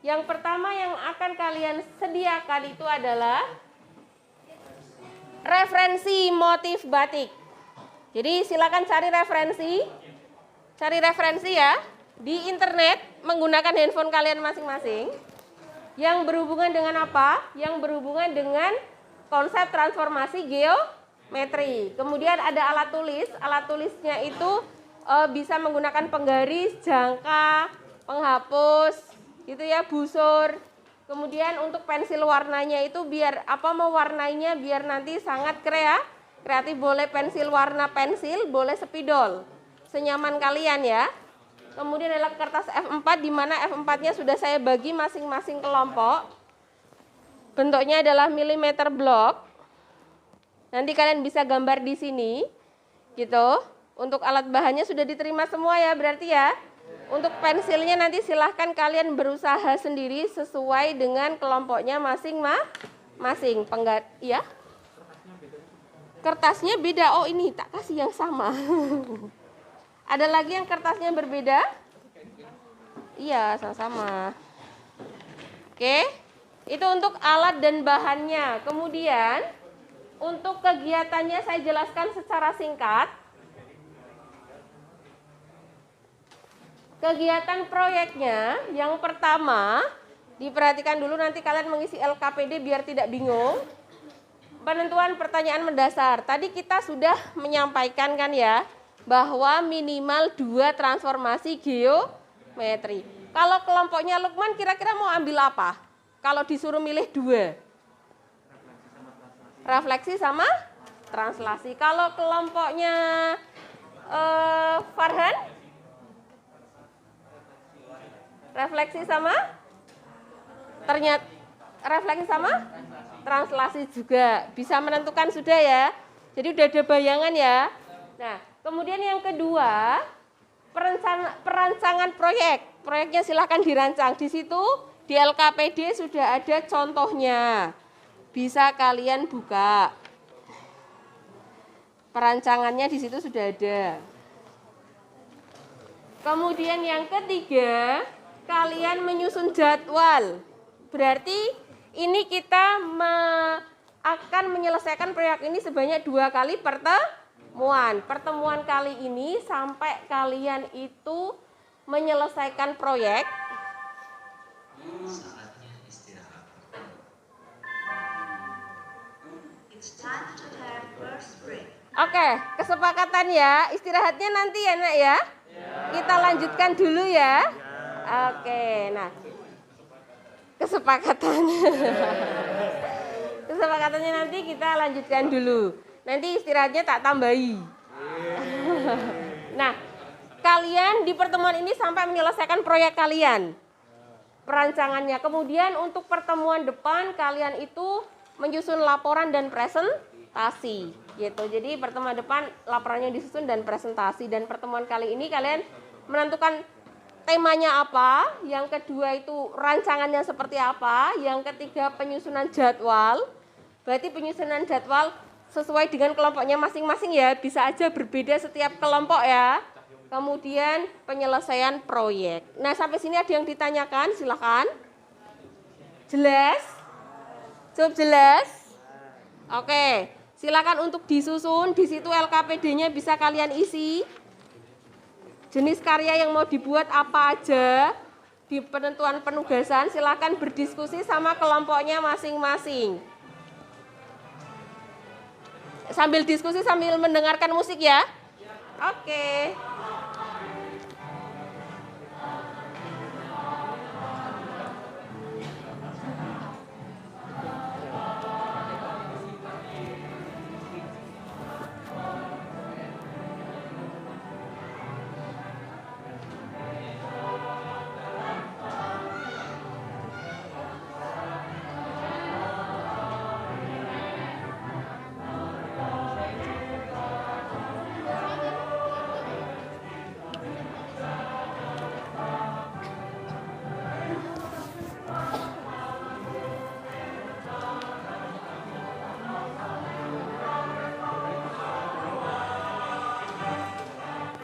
[SPEAKER 1] Yang pertama yang akan kalian sediakan itu adalah referensi motif batik. Jadi silakan cari referensi ya di internet menggunakan handphone kalian masing-masing. Yang berhubungan dengan apa? Yang berhubungan dengan konsep transformasi geometri. Kemudian ada alat tulis. Alat tulisnya itu bisa menggunakan penggaris, jangka, penghapus, gitu ya, busur. Kemudian untuk pensil warnanya itu biar apa mewarnainya biar nanti sangat kreatif. Boleh pensil warna pensil, boleh spidol, senyaman kalian ya. Kemudian adalah kertas F4 di mana F4-nya sudah saya bagi masing-masing kelompok. Bentuknya adalah milimeter blok. Nanti kalian bisa gambar di sini, gitu. Untuk alat bahannya sudah diterima semua ya, berarti ya. Untuk pensilnya nanti silahkan kalian berusaha sendiri sesuai dengan kelompoknya masing-masing. Ya? Kertasnya beda. Oh ini tak kasih yang sama. Ada lagi yang kertasnya berbeda? Iya, sama-sama. Oke. Itu untuk alat dan bahannya. Kemudian untuk kegiatannya saya jelaskan secara singkat. Kegiatan proyeknya yang pertama, diperhatikan dulu nanti kalian mengisi LKPD biar tidak bingung. Penentuan pertanyaan mendasar. Tadi kita sudah menyampaikan kan ya, bahwa minimal 2 transformasi geometri. Kalau kelompoknya Lukman kira-kira mau ambil apa? Kalau disuruh milih 2. Refleksi sama translasi. Kalau kelompoknya Farhan? Refleksi sama translasi juga bisa menentukan sudah ya. Jadi udah ada bayangan ya. Nah, kemudian yang kedua perancangan proyek. Proyeknya silahkan dirancang. Di situ di LKPD sudah ada contohnya. Bisa kalian buka. Perancangannya di situ sudah ada. Kemudian yang ketiga, kalian menyusun jadwal. Berarti ini kita akan menyelesaikan proyek ini sebanyak 2 kali pertemuan. Pertemuan kali ini sampai kalian itu menyelesaikan proyek.
[SPEAKER 5] Saatnya istirahat. It's time to have first break.
[SPEAKER 1] Oke, kesepakatan ya. Istirahatnya nanti ya, Nak ya. Kita lanjutkan dulu ya. Oke, nah kesepakatannya nanti kita lanjutkan dulu. Nanti istirahatnya tak tambahi. Nah, kalian di pertemuan ini sampai menyelesaikan proyek kalian, perancangannya. Kemudian untuk pertemuan depan kalian itu menyusun laporan dan presentasi, gitu. Jadi pertemuan depan laporannya disusun dan presentasi. Dan pertemuan kali ini kalian menentukan temanya apa, yang kedua itu rancangannya seperti apa, yang ketiga penyusunan jadwal. Berarti penyusunan jadwal sesuai dengan kelompoknya masing-masing ya, bisa aja berbeda setiap kelompok ya. Kemudian penyelesaian proyek. Nah, sampai sini ada yang ditanyakan, silakan. Jelas? Cukup jelas? Oke, silakan untuk disusun. Di situ LKPD-nya bisa kalian isi. Jenis karya yang mau dibuat apa aja. Di penentuan penugasan silakan berdiskusi sama kelompoknya masing-masing. Sambil diskusi sambil mendengarkan musik ya. Oke.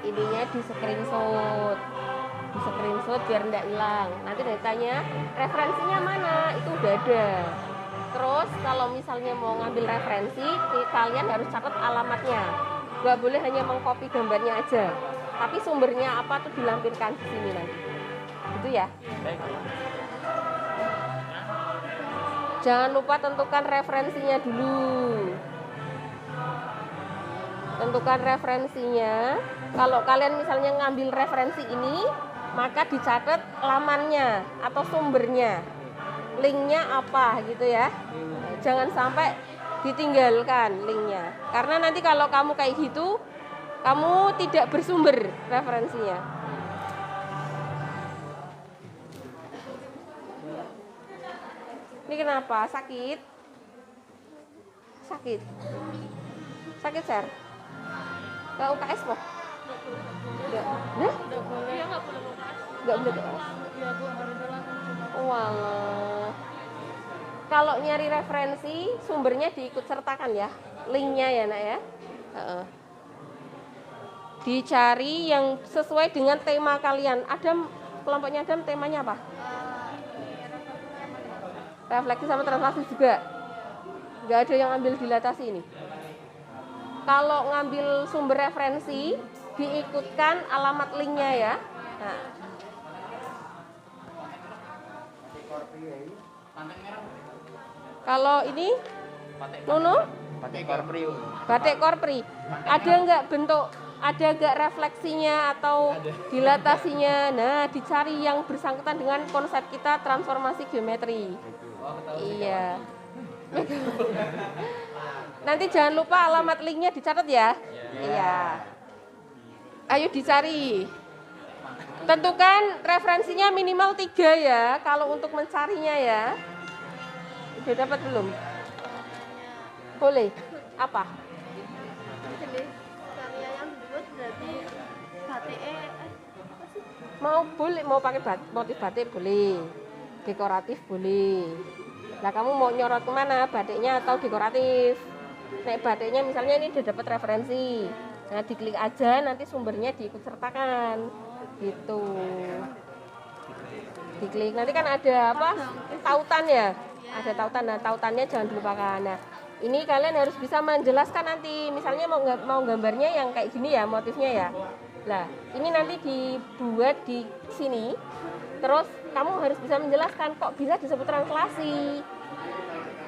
[SPEAKER 1] Ininya di screenshot biar enggak hilang. Nanti ditanya referensinya mana, itu udah ada. Terus kalau misalnya mau ngambil referensi, kalian harus catat alamatnya. Nggak boleh hanya mengcopy gambarnya aja, tapi sumbernya apa tuh dilampirkan di sini nanti. Gitu ya. Jangan lupa tentukan referensinya dulu. Tentukan referensinya. Kalau kalian misalnya ngambil referensi ini, maka dicatat lamannya atau sumbernya, linknya apa gitu ya. Jangan sampai ditinggalkan linknya, karena nanti kalau kamu kayak gitu, kamu tidak bersumber referensinya. Ini kenapa? Sakit? Sakit? Sakit, Ser? Ke UKS kok? Enggak. Nah?
[SPEAKER 2] Iya, nggak boleh UKS.
[SPEAKER 1] Enggak boleh UKS.
[SPEAKER 2] Iya, Bu, harusnya langsung cuma.
[SPEAKER 1] Walah. Kalau nyari referensi, sumbernya diikut sertakan ya. Linknya ya, Nak ya. Dicari yang sesuai dengan tema kalian. Adam, kelompoknya Adam temanya apa? Refleksi sama translasi juga. Nggak ada yang ambil dilatasi ini. Kalau ngambil sumber referensi, diikutkan alamat linknya ya. Nah. Kalau ini, Nuno? Batik korpri. Ada nggak bentuk, ada nggak refleksinya atau dilatasinya? Nah, dicari yang bersangkutan dengan konsep kita transformasi geometri. Iya. Nanti jangan lupa alamat linknya dicatat ya. Iya. Ayo dicari. Tentukan referensinya minimal 3 ya. Kalau untuk mencarinya ya. Udah dapat belum? Boleh. Apa?
[SPEAKER 2] Jenis karya yang dibuat berarti batik
[SPEAKER 1] Mau pakai motif batik boleh. Dekoratif boleh. Nah, kamu mau nyorot kemana? Batiknya atau dekoratif? Nek batiknya misalnya ini udah dapat referensi. Nah, diklik aja, nanti sumbernya diikut sertakan. Gitu. Diklik, nanti kan ada apa? Tautan ya? Ada tautan. Nah, tautannya jangan dilupakan. Nah, ini kalian harus bisa menjelaskan nanti. Misalnya mau gambarnya yang kayak gini ya, motifnya ya. Nah, ini nanti dibuat di sini. Terus kamu harus bisa menjelaskan kok bisa disebut translasi.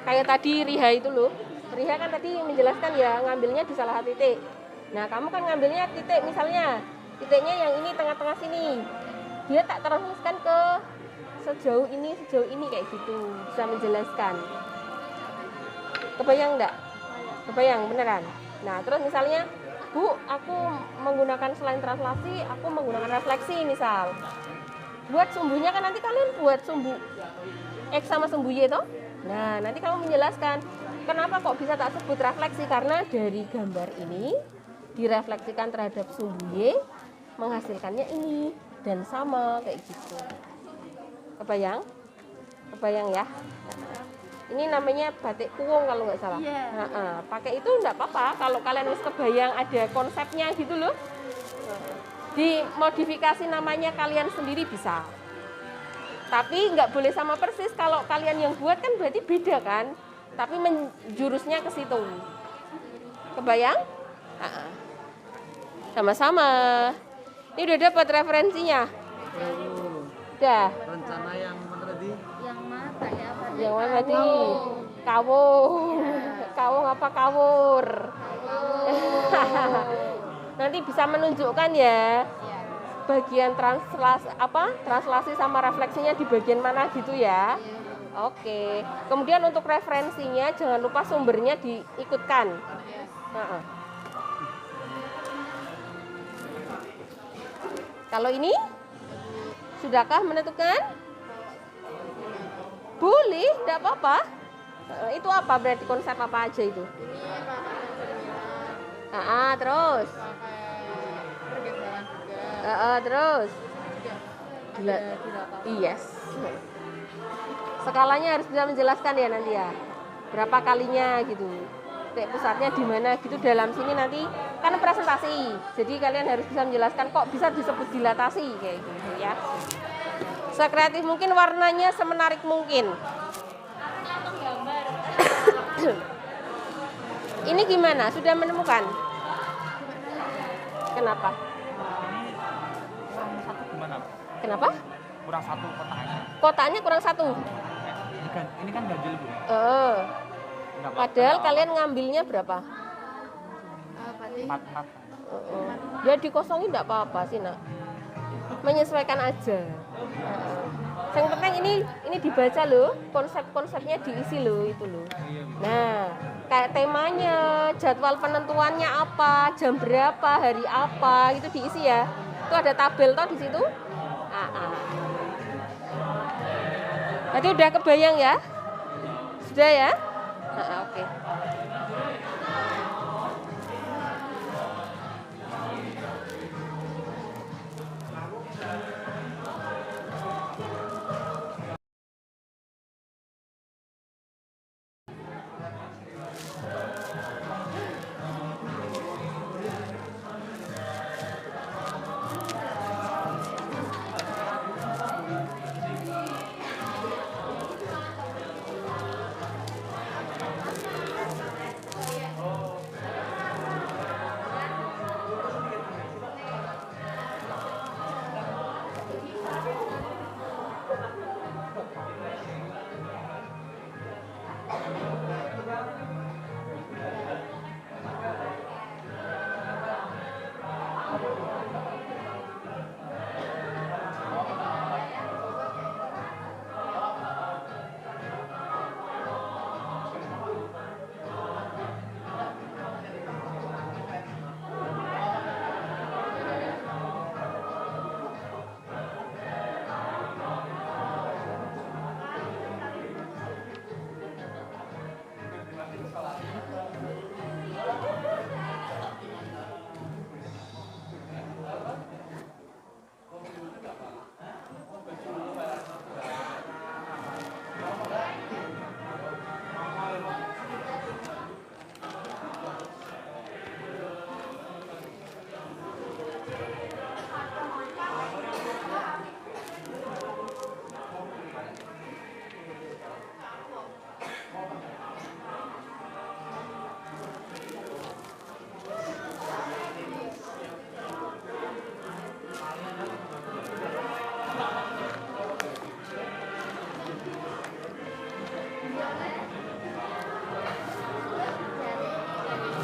[SPEAKER 1] Kayak tadi Riha itu loh. Riha kan tadi menjelaskan ya ngambilnya di salah satu titik. Nah, kamu kan ngambilnya titik misalnya. Titiknya yang ini tengah-tengah sini. Dia tak teruskan ke sejauh ini kayak gitu. Bisa menjelaskan. Kebayang enggak? Kebayang beneran. Nah, terus misalnya, Bu, aku menggunakan selain translasi, aku menggunakan refleksi misal. Buat sumbunya kan nanti kalian buat sumbu X sama sumbu Y toh. Nah, nanti kamu menjelaskan kenapa kok bisa tak sebut refleksi, karena dari gambar ini direfleksikan terhadap sumbu Y menghasilkannya ini dan sama kayak gitu. Kebayang? Kebayang ya? Ini namanya batik kuwung kalau nggak salah.
[SPEAKER 2] Iya.
[SPEAKER 1] Pakai itu nggak apa-apa kalau kalian wis kebayang ada konsepnya gitu loh. Dimodifikasi namanya kalian sendiri bisa. Tapi nggak boleh sama persis. Kalau kalian yang buat kan berarti beda kan. Tapi jurusnya ke situ. Kebayang? Sama-sama. Ini udah dapat referensinya? Udah.
[SPEAKER 6] Rencana yang mana tadi?
[SPEAKER 2] Yang mata ya, batik
[SPEAKER 1] Yang mana nih? Kawung. Kawung apa kawur? Nanti bisa menunjukkan ya. Bagian translasi sama refleksinya di bagian mana gitu ya. Oke. Kemudian untuk referensinya jangan lupa sumbernya diikutkan. Kalau ini sudahkah menentukan? Boleh, tidak apa-apa. Itu apa berarti konsep apa aja itu?
[SPEAKER 2] ini pakai
[SPEAKER 1] Terus.
[SPEAKER 2] pergeseran juga.
[SPEAKER 1] Terus. Yes. Skalanya harus bisa menjelaskan ya nanti ya. Berapa kalinya gitu. Kayak pusatnya di mana gitu dalam sini nanti kan presentasi. Jadi kalian harus bisa menjelaskan kok bisa disebut dilatasi kayak gitu ya. Sekreatif mungkin, warnanya semenarik mungkin. Ini gimana? Sudah menemukan? Kenapa?
[SPEAKER 6] Kurang satu gimana?
[SPEAKER 1] Kenapa?
[SPEAKER 6] Kurang satu kotaknya.
[SPEAKER 1] Kotaknya kurang satu.
[SPEAKER 6] Ini kan ganjil Bu. Nggak apa-apa.
[SPEAKER 1] Padahal kalian ngambilnya berapa?
[SPEAKER 2] Batik.
[SPEAKER 6] 4.
[SPEAKER 1] Ya dikosongin enggak apa-apa sih nak. Menyesuaikan aja. Yang penting ini dibaca loh, konsep-konsepnya diisi loh itu loh. Nah, kayak temanya, jadwal penentuannya apa, jam berapa, hari apa, itu diisi ya. Itu ada tabel toh di situ. Berarti udah kebayang ya? Sudah ya? Oke.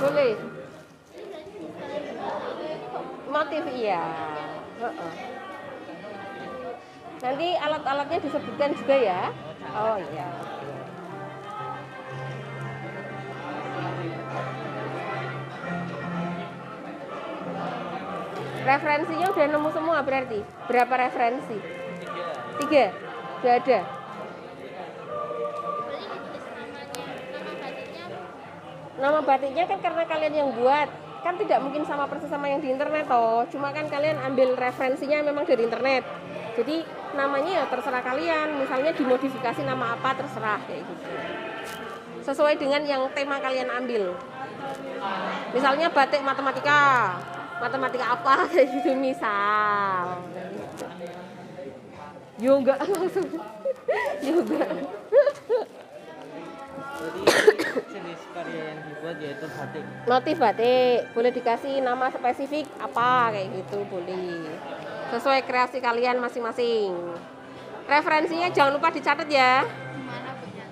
[SPEAKER 1] Boleh. Motif iya. Nanti alat-alatnya disebutkan juga ya. Oh iya. Referensinya udah nemu semua berarti? Berapa referensi? 3. Sudah ada.
[SPEAKER 2] Boleh ditulis namanya, nama batiknya.
[SPEAKER 1] Nama batiknya kan karena kalian yang buat. kan tidak mungkin sama persis sama yang di internet toh. Cuma kan kalian ambil referensinya memang dari internet. Jadi namanya ya terserah kalian. Misalnya dimodifikasi nama apa terserah kayak gitu. Sesuai dengan yang tema kalian ambil. Misalnya batik matematika. Matematika apa kayak gitu misal. Yoga langsung. Yoga.
[SPEAKER 6] Jadi jenis karya yang dibuat yaitu batik.
[SPEAKER 1] Motif batik, boleh dikasih nama spesifik apa kayak gitu boleh. Sesuai kreasi kalian masing-masing. Referensinya jangan lupa dicatat ya.
[SPEAKER 2] Gimana punya?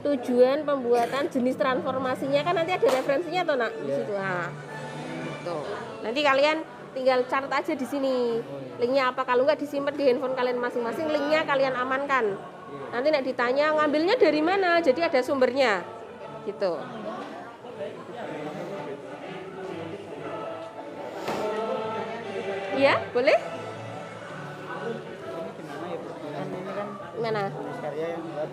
[SPEAKER 1] Tujuan pembuatan jenis transformasinya kan nanti ada referensinya tuh nak di situ. Nah, tuh. Nanti kalian tinggal catat aja di sini. Linknya apa, kalau nggak disimpan di handphone kalian masing-masing, linknya kalian amankan. Nanti nak ditanya ngambilnya dari mana, jadi ada sumbernya, gitu. Iya, boleh?
[SPEAKER 6] Gimana ya Bu? Kan ini kan
[SPEAKER 1] Mana?
[SPEAKER 6] jenis karya yang buat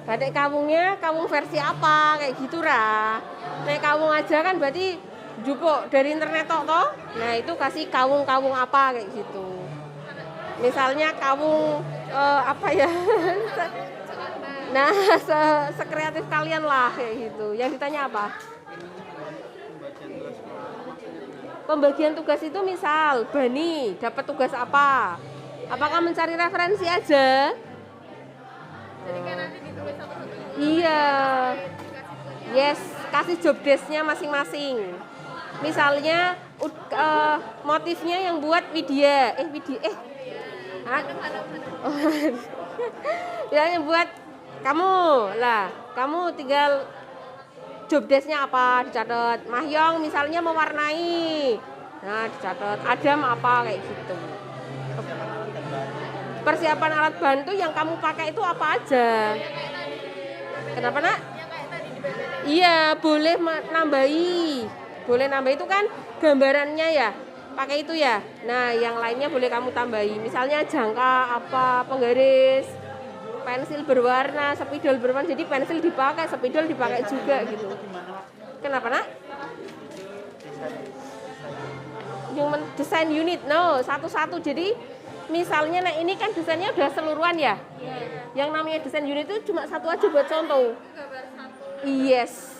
[SPEAKER 1] Batik kawungnya, kawung versi apa, kayak gitu Ra. Nek kawung aja kan berarti jupuk dari internet toh. Nah itu kasih kawung-kawung apa kayak gitu. Misalnya kawung apa ya? Nah sekreatif kalian lah kayak gitu. Yang ditanya apa? Pembagian tugas itu misal Bani dapat tugas apa? Apakah mencari referensi aja?
[SPEAKER 2] Jadi kan nanti ditulis satu-satu.
[SPEAKER 1] Iya. Yes, kasih job desk-nya masing-masing. Misalnya motifnya yang buat Widya. Hah? Ya yang buat kamu lah. Kamu tinggal job desk-nya apa dicatat. Mahyong misalnya mewarnai. Nah, dicatat. Adam apa kayak gitu. Persiapan alat bantu yang kamu pakai itu apa aja? Kenapa nak? Iya, boleh nambahi. Boleh nambah itu kan gambarannya ya. Pakai itu ya. Nah, yang lainnya boleh kamu tambahi. Misalnya jangka apa, penggaris, pensil berwarna, spidol berwarna. Jadi pensil dipakai, spidol dipakai juga gitu. Kenapa nak? Yang desain unit, no, satu-satu. Jadi misalnya, nah ini kan desainnya udah seluruhan ya. Yang namanya desain unit itu cuma satu aja buat contoh. Yes.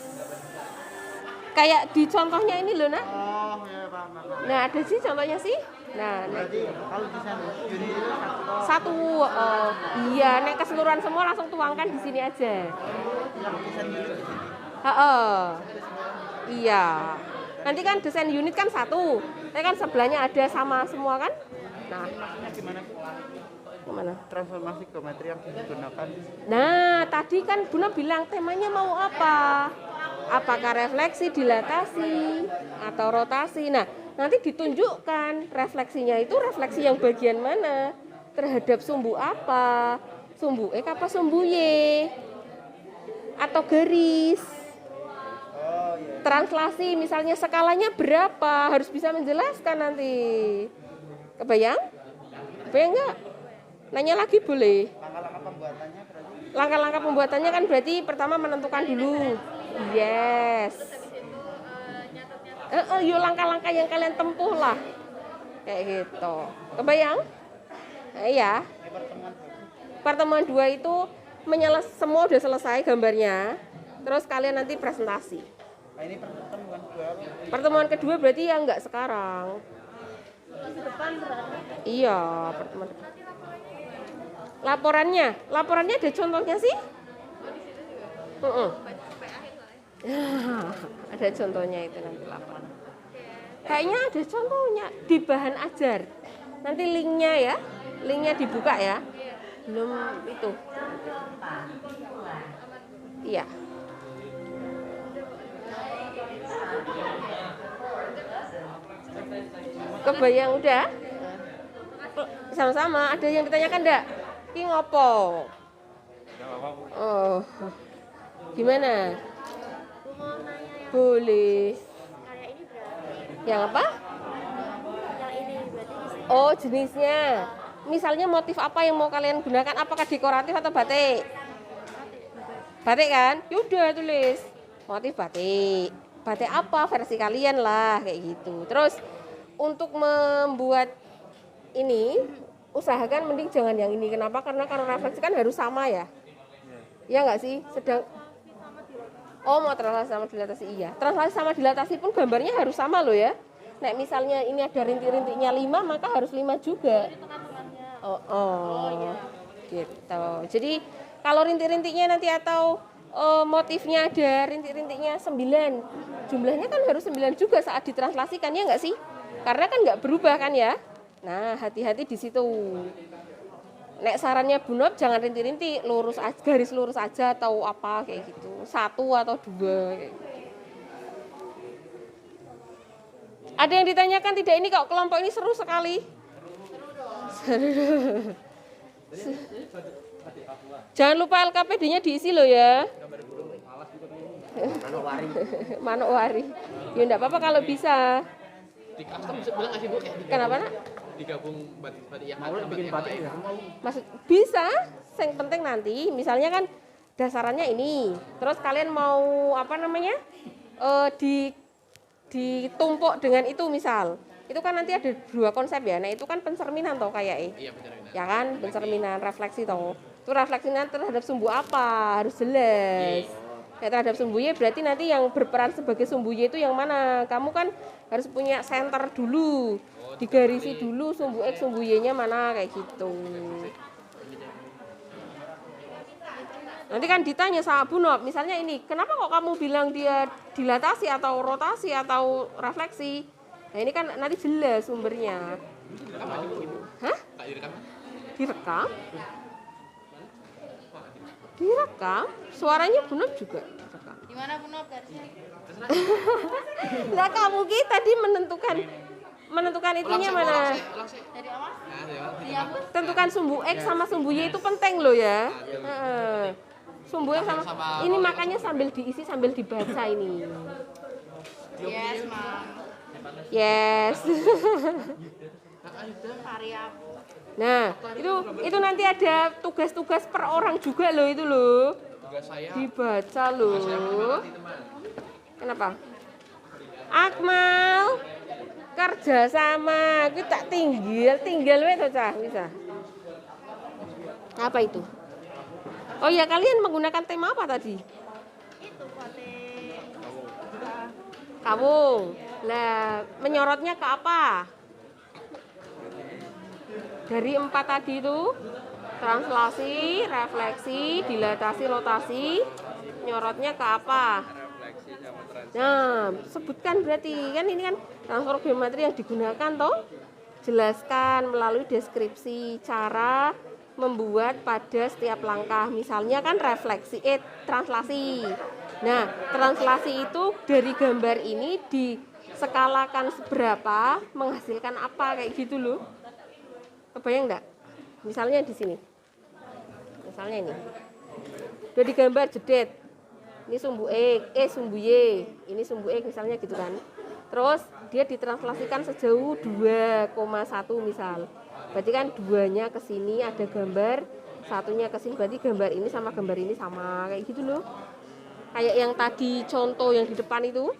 [SPEAKER 1] Kayak di contohnya ini loh, nak.
[SPEAKER 6] Oh, ya paham.
[SPEAKER 1] Nah, ada sih contohnya sih. Nah,
[SPEAKER 6] Berarti kalau desain unit itu
[SPEAKER 1] satu. Iya, nek keseluruhan semua langsung tuangkan di sini aja.
[SPEAKER 6] yang desain unit di sini.
[SPEAKER 1] Iya. Nanti kan desain unit kan satu. Tapi kan sebelahnya ada sama semua kan? Nah,
[SPEAKER 6] Maksudnya gimana Bu?
[SPEAKER 1] gimana?
[SPEAKER 6] Transformasi geometri yang digunakan.
[SPEAKER 1] Nah, tadi kan Buna bilang temanya mau apa? Apakah refleksi, dilatasi, atau rotasi? Nah, nanti ditunjukkan refleksinya itu refleksi yang bagian mana? Terhadap sumbu apa? Sumbu X apa sumbu Y? Atau garis?
[SPEAKER 6] Oh iya.
[SPEAKER 1] Translasi misalnya skalanya berapa? Harus bisa menjelaskan nanti. Kebayang? Kebayang nggak? Nanya lagi boleh.
[SPEAKER 6] Langkah-langkah pembuatannya berarti
[SPEAKER 1] Langkah-langkah pembuatannya kan berarti pertama menentukan dulu. Yes. Yuk langkah-langkah yang kalian tempuh lah. Kayak gitu. Kebayang? Iya. Pertemuan 2 itu semua udah selesai gambarnya. Terus kalian nanti presentasi.
[SPEAKER 6] Nah, ini pertemuan kedua.
[SPEAKER 1] Pertemuan kedua berarti ya nggak sekarang. Iya, pertemuan. Laporannya ada contohnya sih? Ada contohnya itu nanti laporan. Kayaknya ada contohnya di bahan ajar. Nanti linknya dibuka ya. Belum itu. Iya. Kebayang udah? Sama-sama. Ada yang ditanyakan enggak? Ki ngopo? Oh. Gimana? Boleh.
[SPEAKER 2] Karya ini berarti
[SPEAKER 1] Yang apa?
[SPEAKER 2] yang ini berarti di sini.
[SPEAKER 1] Oh, jenisnya. Misalnya motif apa yang mau kalian gunakan? Apakah dekoratif atau batik? Batik kan? Yaudah tulis. motif batik. Batik apa versi kalian lah kayak gitu. Terus untuk membuat ini usahakan mending jangan yang ini. Kenapa? Karena kalau refleksi kan harus sama ya. Iya nggak sih? Mau translasi sama dilatasi iya. Translasi sama dilatasi pun gambarnya harus sama loh ya. Nek misalnya ini ada rintik-rintiknya 5 maka harus 5 juga. Gitu. Jadi kalau rintik-rintiknya nanti atau motifnya ada rintik-rintiknya 9, jumlahnya kan harus 9 juga saat ditranslasikan ya nggak sih? Karena kan nggak berubah kan ya. Nah hati-hati di situ. Nek sarannya Bu Nop jangan rintik-rintik, lurus aja, garis lurus aja atau apa kayak gitu, 1 atau 2 kayak gitu. Ada yang ditanyakan tidak ini kok kelompok ini seru sekali. Jangan lupa LKPD-nya diisi loh ya. Manokwari. Ya enggak apa-apa kalau bisa.
[SPEAKER 7] Bilang ngasih Bu kayak
[SPEAKER 1] Kenapa nak?
[SPEAKER 7] digabung batik yang
[SPEAKER 6] Mau bikin batik ya?
[SPEAKER 1] Maksud bisa, yang penting nanti misalnya kan dasarannya ini, terus kalian mau apa namanya ditumpuk dengan itu misal, itu kan nanti ada 2 konsep ya, nah itu kan pencerminan toh kayak
[SPEAKER 7] iya benar.
[SPEAKER 1] ya kan pencerminan refleksi toh, itu refleksinya terhadap sumbu apa harus jelas. Ya, terhadap sumbu Y berarti nanti yang berperan sebagai sumbu Y itu yang mana? Kamu kan harus punya center dulu, digarisi dulu sumbu X, sumbu Y-nya mana kayak gitu. Nanti kan ditanya sama Bu Nop, misalnya ini, kenapa kok kamu bilang dia dilatasi atau rotasi atau refleksi? Nah ini kan nanti jelas sumbernya. Hah? Direkam? Direkam? Suaranya Bu Nop juga direkam.
[SPEAKER 2] Di mana Bu Nop garisnya?
[SPEAKER 1] Lah kamu tadi menentukan itunya mana?
[SPEAKER 2] Dari awal? Dihapus?
[SPEAKER 1] Tentukan sumbu X sama sumbu Y itu penting loh ya. Sumbu X sama ini makanya sambil diisi sambil dibaca ini.
[SPEAKER 2] Yes, Mam.
[SPEAKER 1] Yes.
[SPEAKER 2] Variabel.
[SPEAKER 1] Nah, itu nanti ada tugas-tugas per orang juga loh itu loh.
[SPEAKER 7] Tugas saya
[SPEAKER 1] Dibaca loh. Kenapa? Akmal kerja sama, aku tak tinggal weh to cah, bisa. Apa itu? Oh ya, kalian menggunakan tema apa tadi?
[SPEAKER 2] Itu batik.
[SPEAKER 1] Kawung. Nah, menyorotnya ke apa? Dari 4 tadi itu translasi, refleksi, dilatasi, rotasi, nyorotnya ke apa? Nah, sebutkan berarti kan ini kan transfer geometri yang digunakan toh. Jelaskan melalui deskripsi cara membuat pada setiap langkah. Misalnya kan translasi. Nah, translasi itu dari gambar ini diskalakan seberapa, menghasilkan apa kayak gitu loh. Kebayang enggak? Misalnya di sini. Misalnya ini. Udah digambar jedet. Ini sumbu X, sumbu Y. Ini sumbu X misalnya gitu kan. Terus dia ditranslasikan sejauh 2,1 misal. Berarti kan 2-nya ke sini ada gambar, 1-nya ke sini berarti gambar ini sama gambar ini sama kayak gitu loh. Kayak yang tadi contoh yang di depan itu.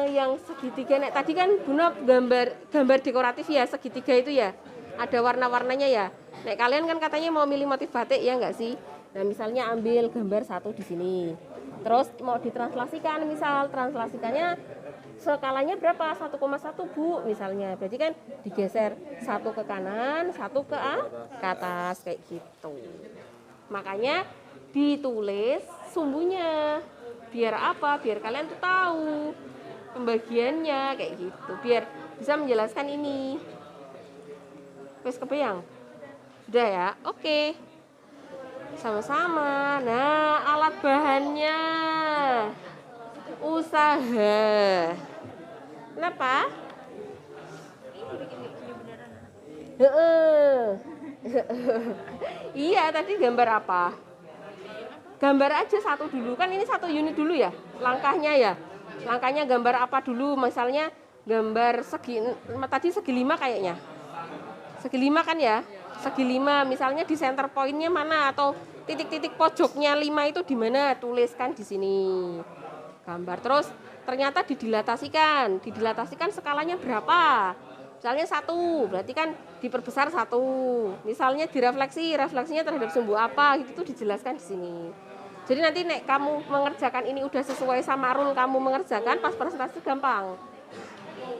[SPEAKER 1] Yang segitiga nek tadi kan Bu Nop gambar dekoratif ya, segitiga itu ya. Ada warna-warnanya ya. Nek kalian kan katanya mau milih motif batik ya enggak sih? Nah, misalnya ambil gambar 1 di sini. Terus mau ditranslasikan, misal translasikannya skalanya berapa? 1,1 Bu misalnya. Berarti kan digeser 1 ke kanan, 1 ke atas kayak gitu. Makanya ditulis sumbunya. Biar apa? Biar kalian tuh tahu pembagiannya kayak gitu. Biar bisa menjelaskan ini. Wes kebayang? Sudah ya? Oke. Sama-sama. Nah, alat bahannya usaha. Kenapa? Iya, tadi gambar apa? Gambar aja 1 dulu. Kan ini 1 unit dulu ya langkahnya ya. Langkahnya gambar apa dulu? Misalnya gambar tadi segi 5 kayaknya. Segi 5 kan ya? segi 5, misalnya di center point-nya mana atau titik-titik pojoknya 5 itu di mana, tuliskan di sini. Gambar terus ternyata didilatasikan skalanya berapa? Misalnya 1, berarti kan diperbesar 1. Misalnya refleksinya terhadap sumbu apa gitu tuh dijelaskan di sini. Jadi nanti nek kamu mengerjakan ini udah sesuai sama rule kamu mengerjakan, pas presentasi gampang.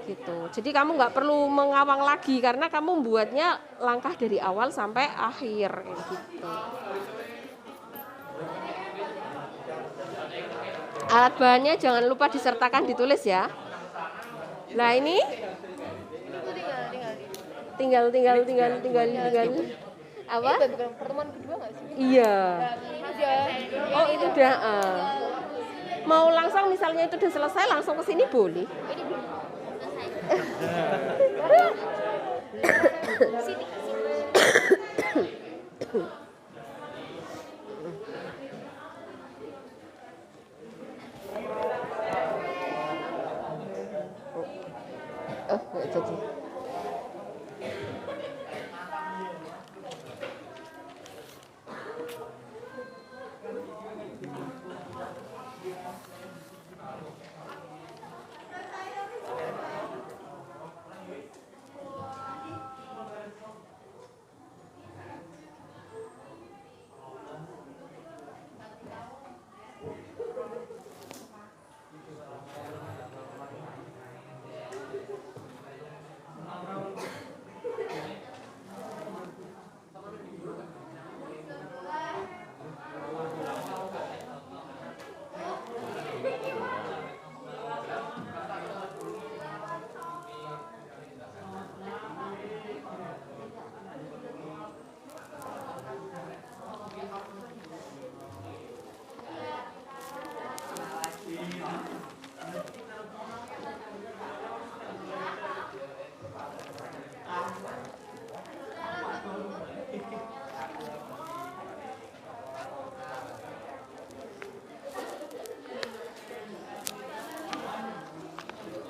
[SPEAKER 1] Gitu. Jadi kamu nggak perlu mengawang lagi karena kamu buatnya langkah dari awal sampai akhir gitu. Alat bahannya jangan lupa disertakan ditulis ya. Nah ini tinggal apa?
[SPEAKER 2] Pertemuan kedua nggak sih?
[SPEAKER 1] Iya.
[SPEAKER 2] Udah.
[SPEAKER 1] Oh itu udah. Mau langsung misalnya itu udah selesai langsung ke sini boleh.
[SPEAKER 2] Ini belum
[SPEAKER 1] Oh, nggak jadi.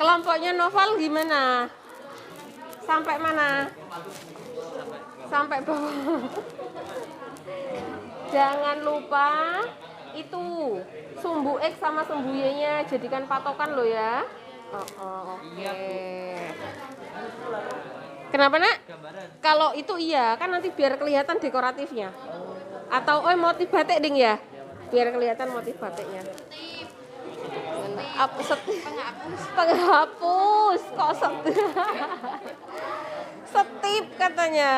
[SPEAKER 1] Kelompoknya Noval gimana? Sampai mana? Sampai bawah. Jangan lupa itu sumbu X sama sumbu Y-nya jadikan patokan lo ya. Oke. Kenapa nak? Kalau itu iya, kan nanti biar kelihatan dekoratifnya. Atau motif batik ding ya? Biar kelihatan motif batiknya. Penghapus kok setip katanya.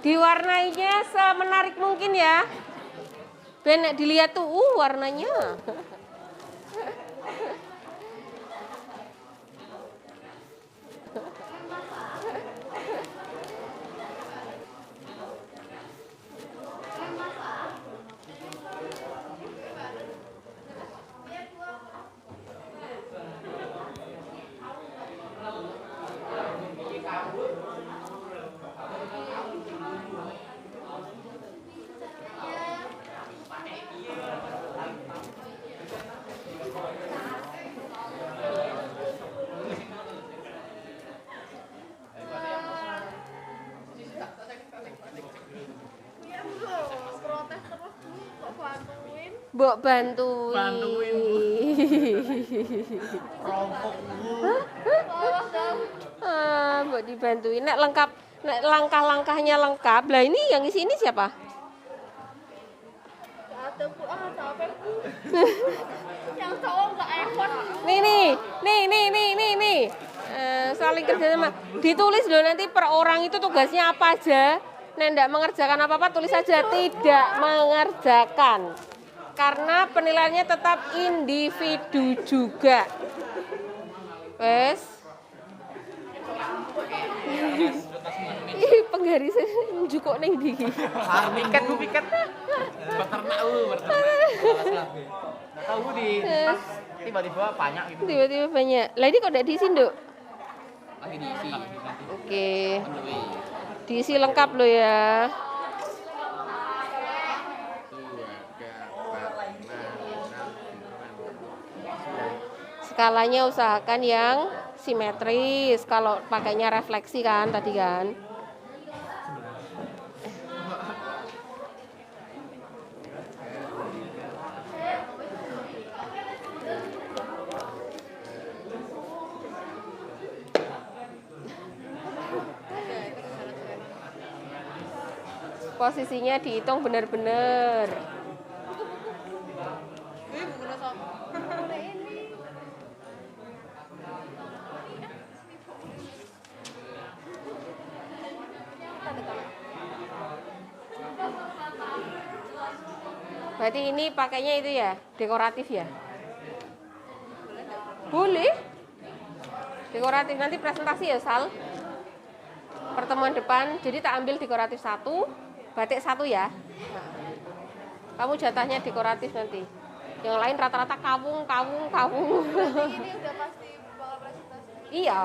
[SPEAKER 1] Diwarnainya semenarik mungkin ya. Benek dilihat tuh warnanya. Mbok bantuin. Mbok dibantuin. Nek lengkap, nek langkah-langkahnya lengkap. Lah ini yang isi ini siapa?
[SPEAKER 2] ada Bu, capek Bu. Yang cowok nggak effort.
[SPEAKER 1] Nih. Saling kerja sama. Ditulis loh nanti per orang itu tugasnya apa aja. Nek enggak mengerjakan apa-apa tulis saja tidak mengerjakan. Karena penilaiannya tetap individu juga. Wes. Ih, penggaris njukuk ning ndi iki?
[SPEAKER 7] Piket Bu, piket. Peternak Bu, peternak. Enggak tahu Bu di tas tiba-tiba banyak gitu.
[SPEAKER 1] Tiba-tiba banyak. Lah ini kok enggak diisi, Nduk?
[SPEAKER 7] Lagi diisi.
[SPEAKER 1] Oke. Diisi lengkap loh ya. Skalanya usahakan yang simetris. Kalau pakainya refleksi kan tadi kan. Posisinya dihitung benar-benar. Berarti ini pakainya itu ya, dekoratif ya? Boleh. Dekoratif nanti presentasi ya, Sal. Pertemuan depan, jadi tak ambil dekoratif 1, batik 1 ya. Kamu jatahnya dekoratif nanti. Yang lain rata-rata kawung.
[SPEAKER 2] Ini udah pasti bakal presentasi.
[SPEAKER 1] Iya.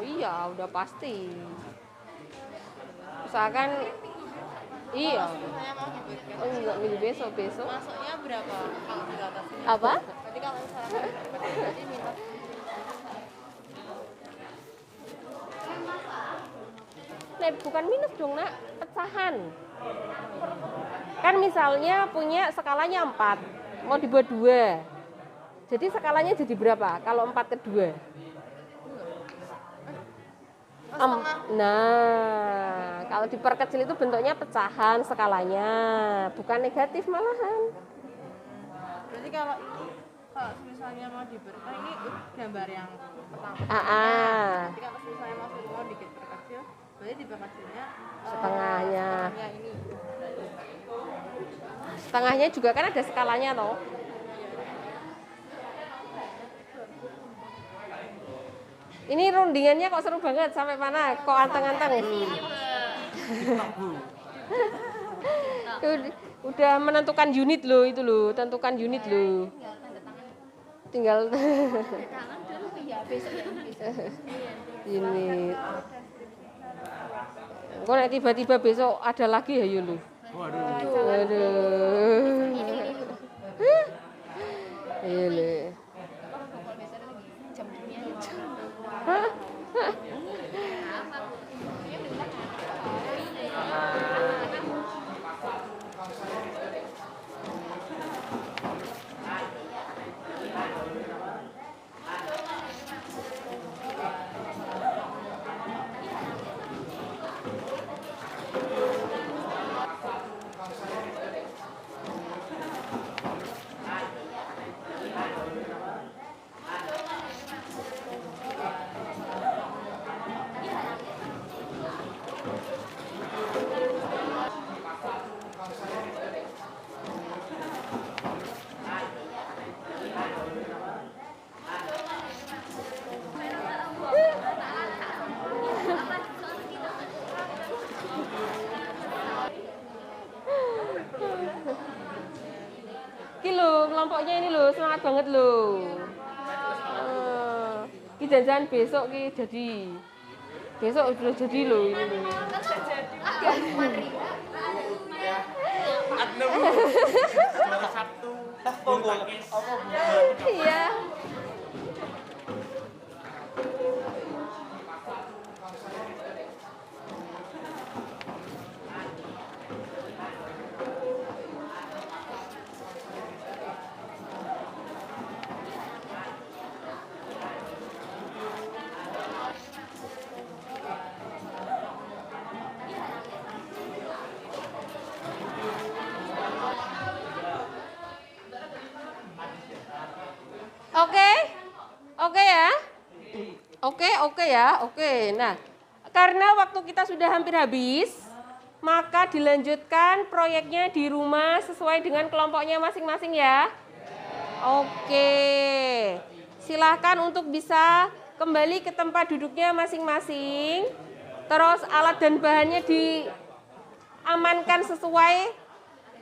[SPEAKER 1] Iya, udah pasti. Usahakan iya.
[SPEAKER 2] Saya mau dibuatkan.
[SPEAKER 1] Oh, enggak minggu besok.
[SPEAKER 2] Masuknya berapa kalau di atasnya?
[SPEAKER 1] Apa?
[SPEAKER 2] Berarti kalau misalnya berarti minus.
[SPEAKER 1] Nah, bukan minus dong, Nak. Pecahan. Kan misalnya punya skalanya 4, mau dibuat 2. Jadi skalanya jadi berapa? Kalau 4 ke 2? Nah, kalau diperkecil itu bentuknya pecahan skalanya, bukan negatif malahan.
[SPEAKER 2] Berarti kalau misalnya mau diberkah ini gambar yang pertama. Jadi kalau misalnya mau dikit perkecil, berarti diperkecilnya
[SPEAKER 1] Setengahnya.
[SPEAKER 2] ya ini.
[SPEAKER 1] Setengahnya juga kan ada skalanya toh. Ini rundingannya kok seru banget, sampai mana? Kok anteng-anteng? Udah menentukan unit loh itu loh, tentukan unit loh. Tinggal unit. Kok nek tiba-tiba besok ada lagi ya Yulu? Waduh. Iya lho. Iki lho, kelompoknya ini lho, semangat banget lho. Ki jangan besok ki jadi. Besok udah jadi lho ini lho. Iya. Oke ya. Nah, karena waktu kita sudah hampir habis, maka dilanjutkan proyeknya di rumah sesuai dengan kelompoknya masing-masing ya. Oke. Silahkan untuk bisa kembali ke tempat duduknya masing-masing. Terus alat dan bahannya diamankan sesuai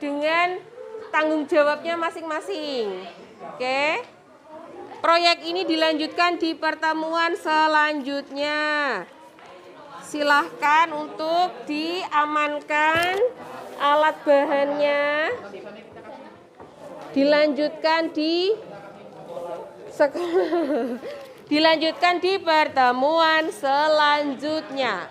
[SPEAKER 1] dengan tanggung jawabnya masing-masing. Oke. Proyek ini dilanjutkan di pertemuan selanjutnya. Silahkan untuk diamankan alat bahannya. Dilanjutkan di Sekolah. Dilanjutkan di pertemuan selanjutnya.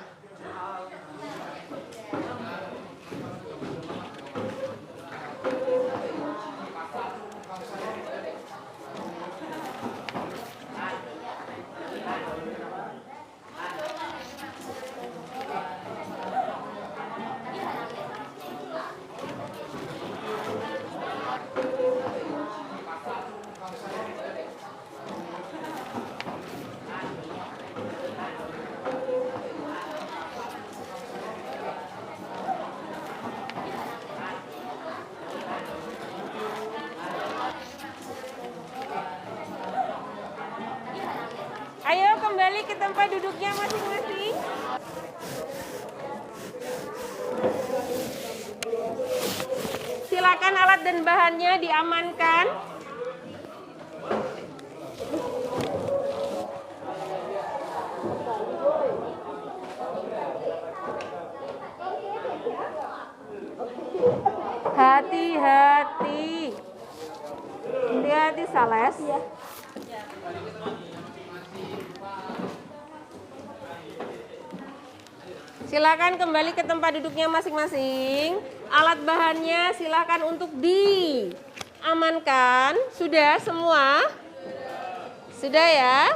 [SPEAKER 1] Ayo kembali ke tempat duduknya masing-masing. Silakan alat dan bahannya diamankan. Hati-hati. Hati-hati Sales. Silakan kembali ke tempat duduknya masing-masing. Alat bahannya silakan untuk diamankan. Sudah semua? Sudah ya?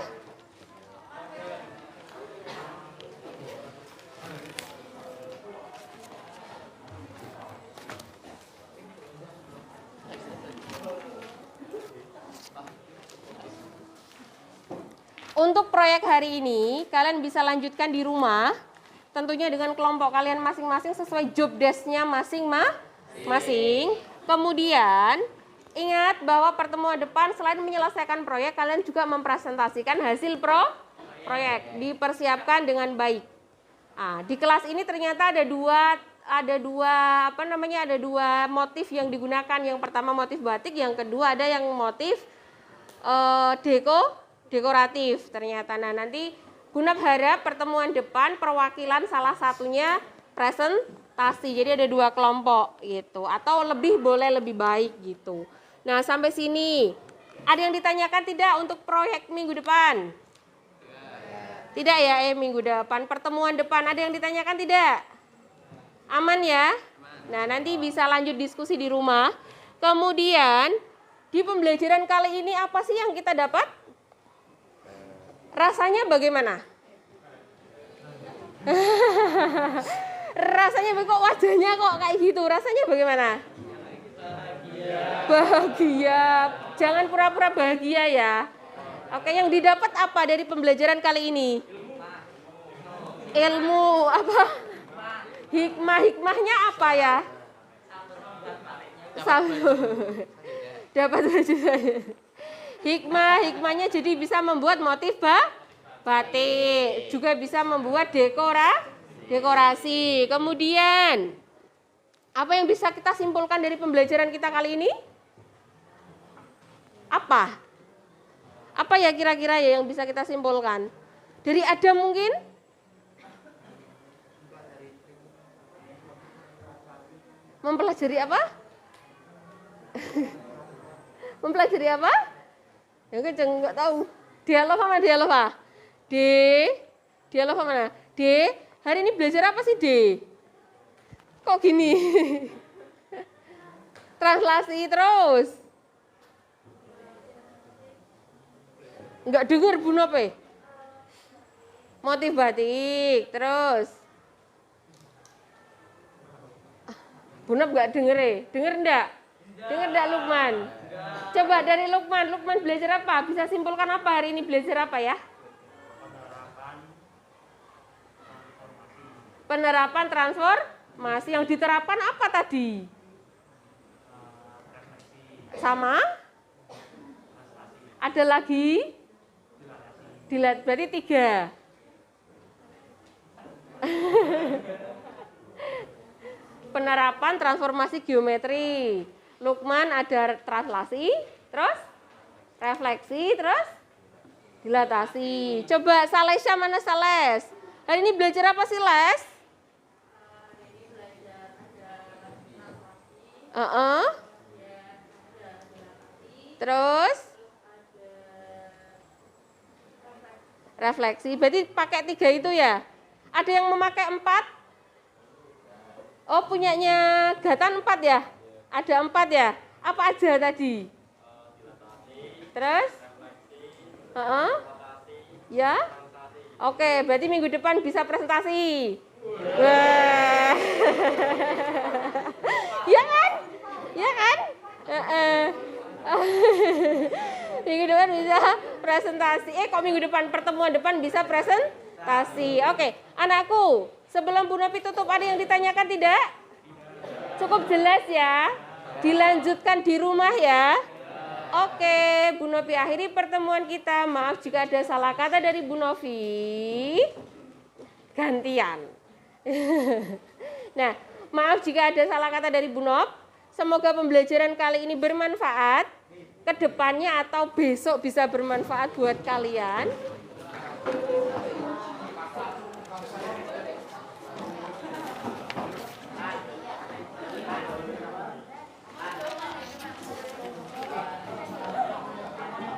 [SPEAKER 1] Untuk proyek hari ini, kalian bisa lanjutkan di rumah. Tentunya dengan kelompok kalian masing-masing sesuai job desk-nya masing-masing. Kemudian, ingat bahwa pertemuan depan selain menyelesaikan proyek, kalian juga mempresentasikan hasil proyek. Dipersiapkan dengan baik. Nah, di kelas ini ternyata ada dua motif yang digunakan. Yang pertama motif batik, yang kedua ada yang motif dekoratif ternyata. Nah, nanti Gunap harap pertemuan depan perwakilan salah satunya presentasi. Jadi ada dua kelompok gitu. Atau boleh lebih baik gitu. Nah, sampai sini. Ada yang ditanyakan tidak untuk proyek minggu depan? Tidak ya, minggu depan. Pertemuan depan ada yang ditanyakan tidak? Aman ya? Nah, nanti bisa lanjut diskusi di rumah. Kemudian, di pembelajaran kali ini apa sih yang kita dapat? Rasanya bagaimana? Rasanya kok wajahnya kok kayak gitu? Rasanya bagaimana? Bahagia. Jangan pura-pura bahagia ya. Oke, yang didapat apa dari pembelajaran kali ini? Ilmu apa? Hikmahnya apa ya? Dapat baju saya. Hikmahnya jadi bisa membuat motif batik, juga bisa membuat dekorasi. Kemudian, apa yang bisa kita simpulkan dari pembelajaran kita kali ini? Apa? Apa ya kira-kira ya yang bisa kita simpulkan? Dari Adam mungkin? Mempelajari apa? Mempelajari apa? Yang kenceng nggak tahu. Dialog mana dialog apa? Dialog mana? Hari ini belajar apa sih Kok gini? Translasi terus. Nggak dengar Bu Nope? Motif batik terus. Bu Nop nggak denger Denger enggak? Denger enggak Lukman? Coba dari Lukman belajar apa? Bisa simpulkan apa hari ini belajar apa ya? Penerapan transformasi. Yang diterapkan apa tadi? Sama? Ada lagi? Berarti 3. Penerapan transformasi geometri. Lukman ada translasi, terus refleksi, terus dilatasi. Coba Salesya mana Sales? Hari ini belajar apa sih Les? Terus refleksi. Berarti pakai 3 itu ya. Ada yang memakai 4? Oh, punyanya Gatan 4 ya? Ada 4 ya? Apa aja tadi? Terus? Ya? Oke, berarti minggu depan bisa presentasi. Wah. Ya kan? Ya kan? Minggu depan bisa presentasi. Kok minggu depan, pertemuan depan bisa presentasi. Oke, anakku, sebelum Bu Novi tutup ada yang ditanyakan tidak? Cukup jelas ya? Dilanjutkan di rumah ya? Oke, Bu Novi akhiri pertemuan kita. Maaf jika ada salah kata dari Bu Novi. Gantian. Nah, maaf jika ada salah kata dari Bu Nov. Semoga pembelajaran kali ini bermanfaat. Kedepannya atau besok bisa bermanfaat buat kalian.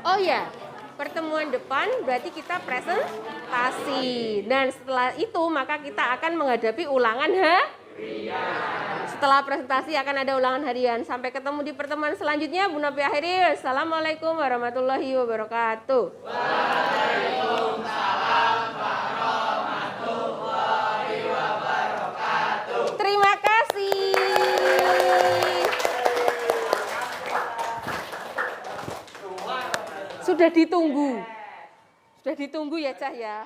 [SPEAKER 1] Oh ya, pertemuan depan berarti kita presentasi. Dan setelah itu maka kita akan menghadapi ulangan Setelah presentasi akan ada ulangan harian. Sampai ketemu di pertemuan selanjutnya. Bu Novi akhiri. Assalamualaikum warahmatullahi wabarakatuh. Waalaikumsalam warahmatullahi wabarakatuh. Terima kasih. Sudah ditunggu ya Cah ya.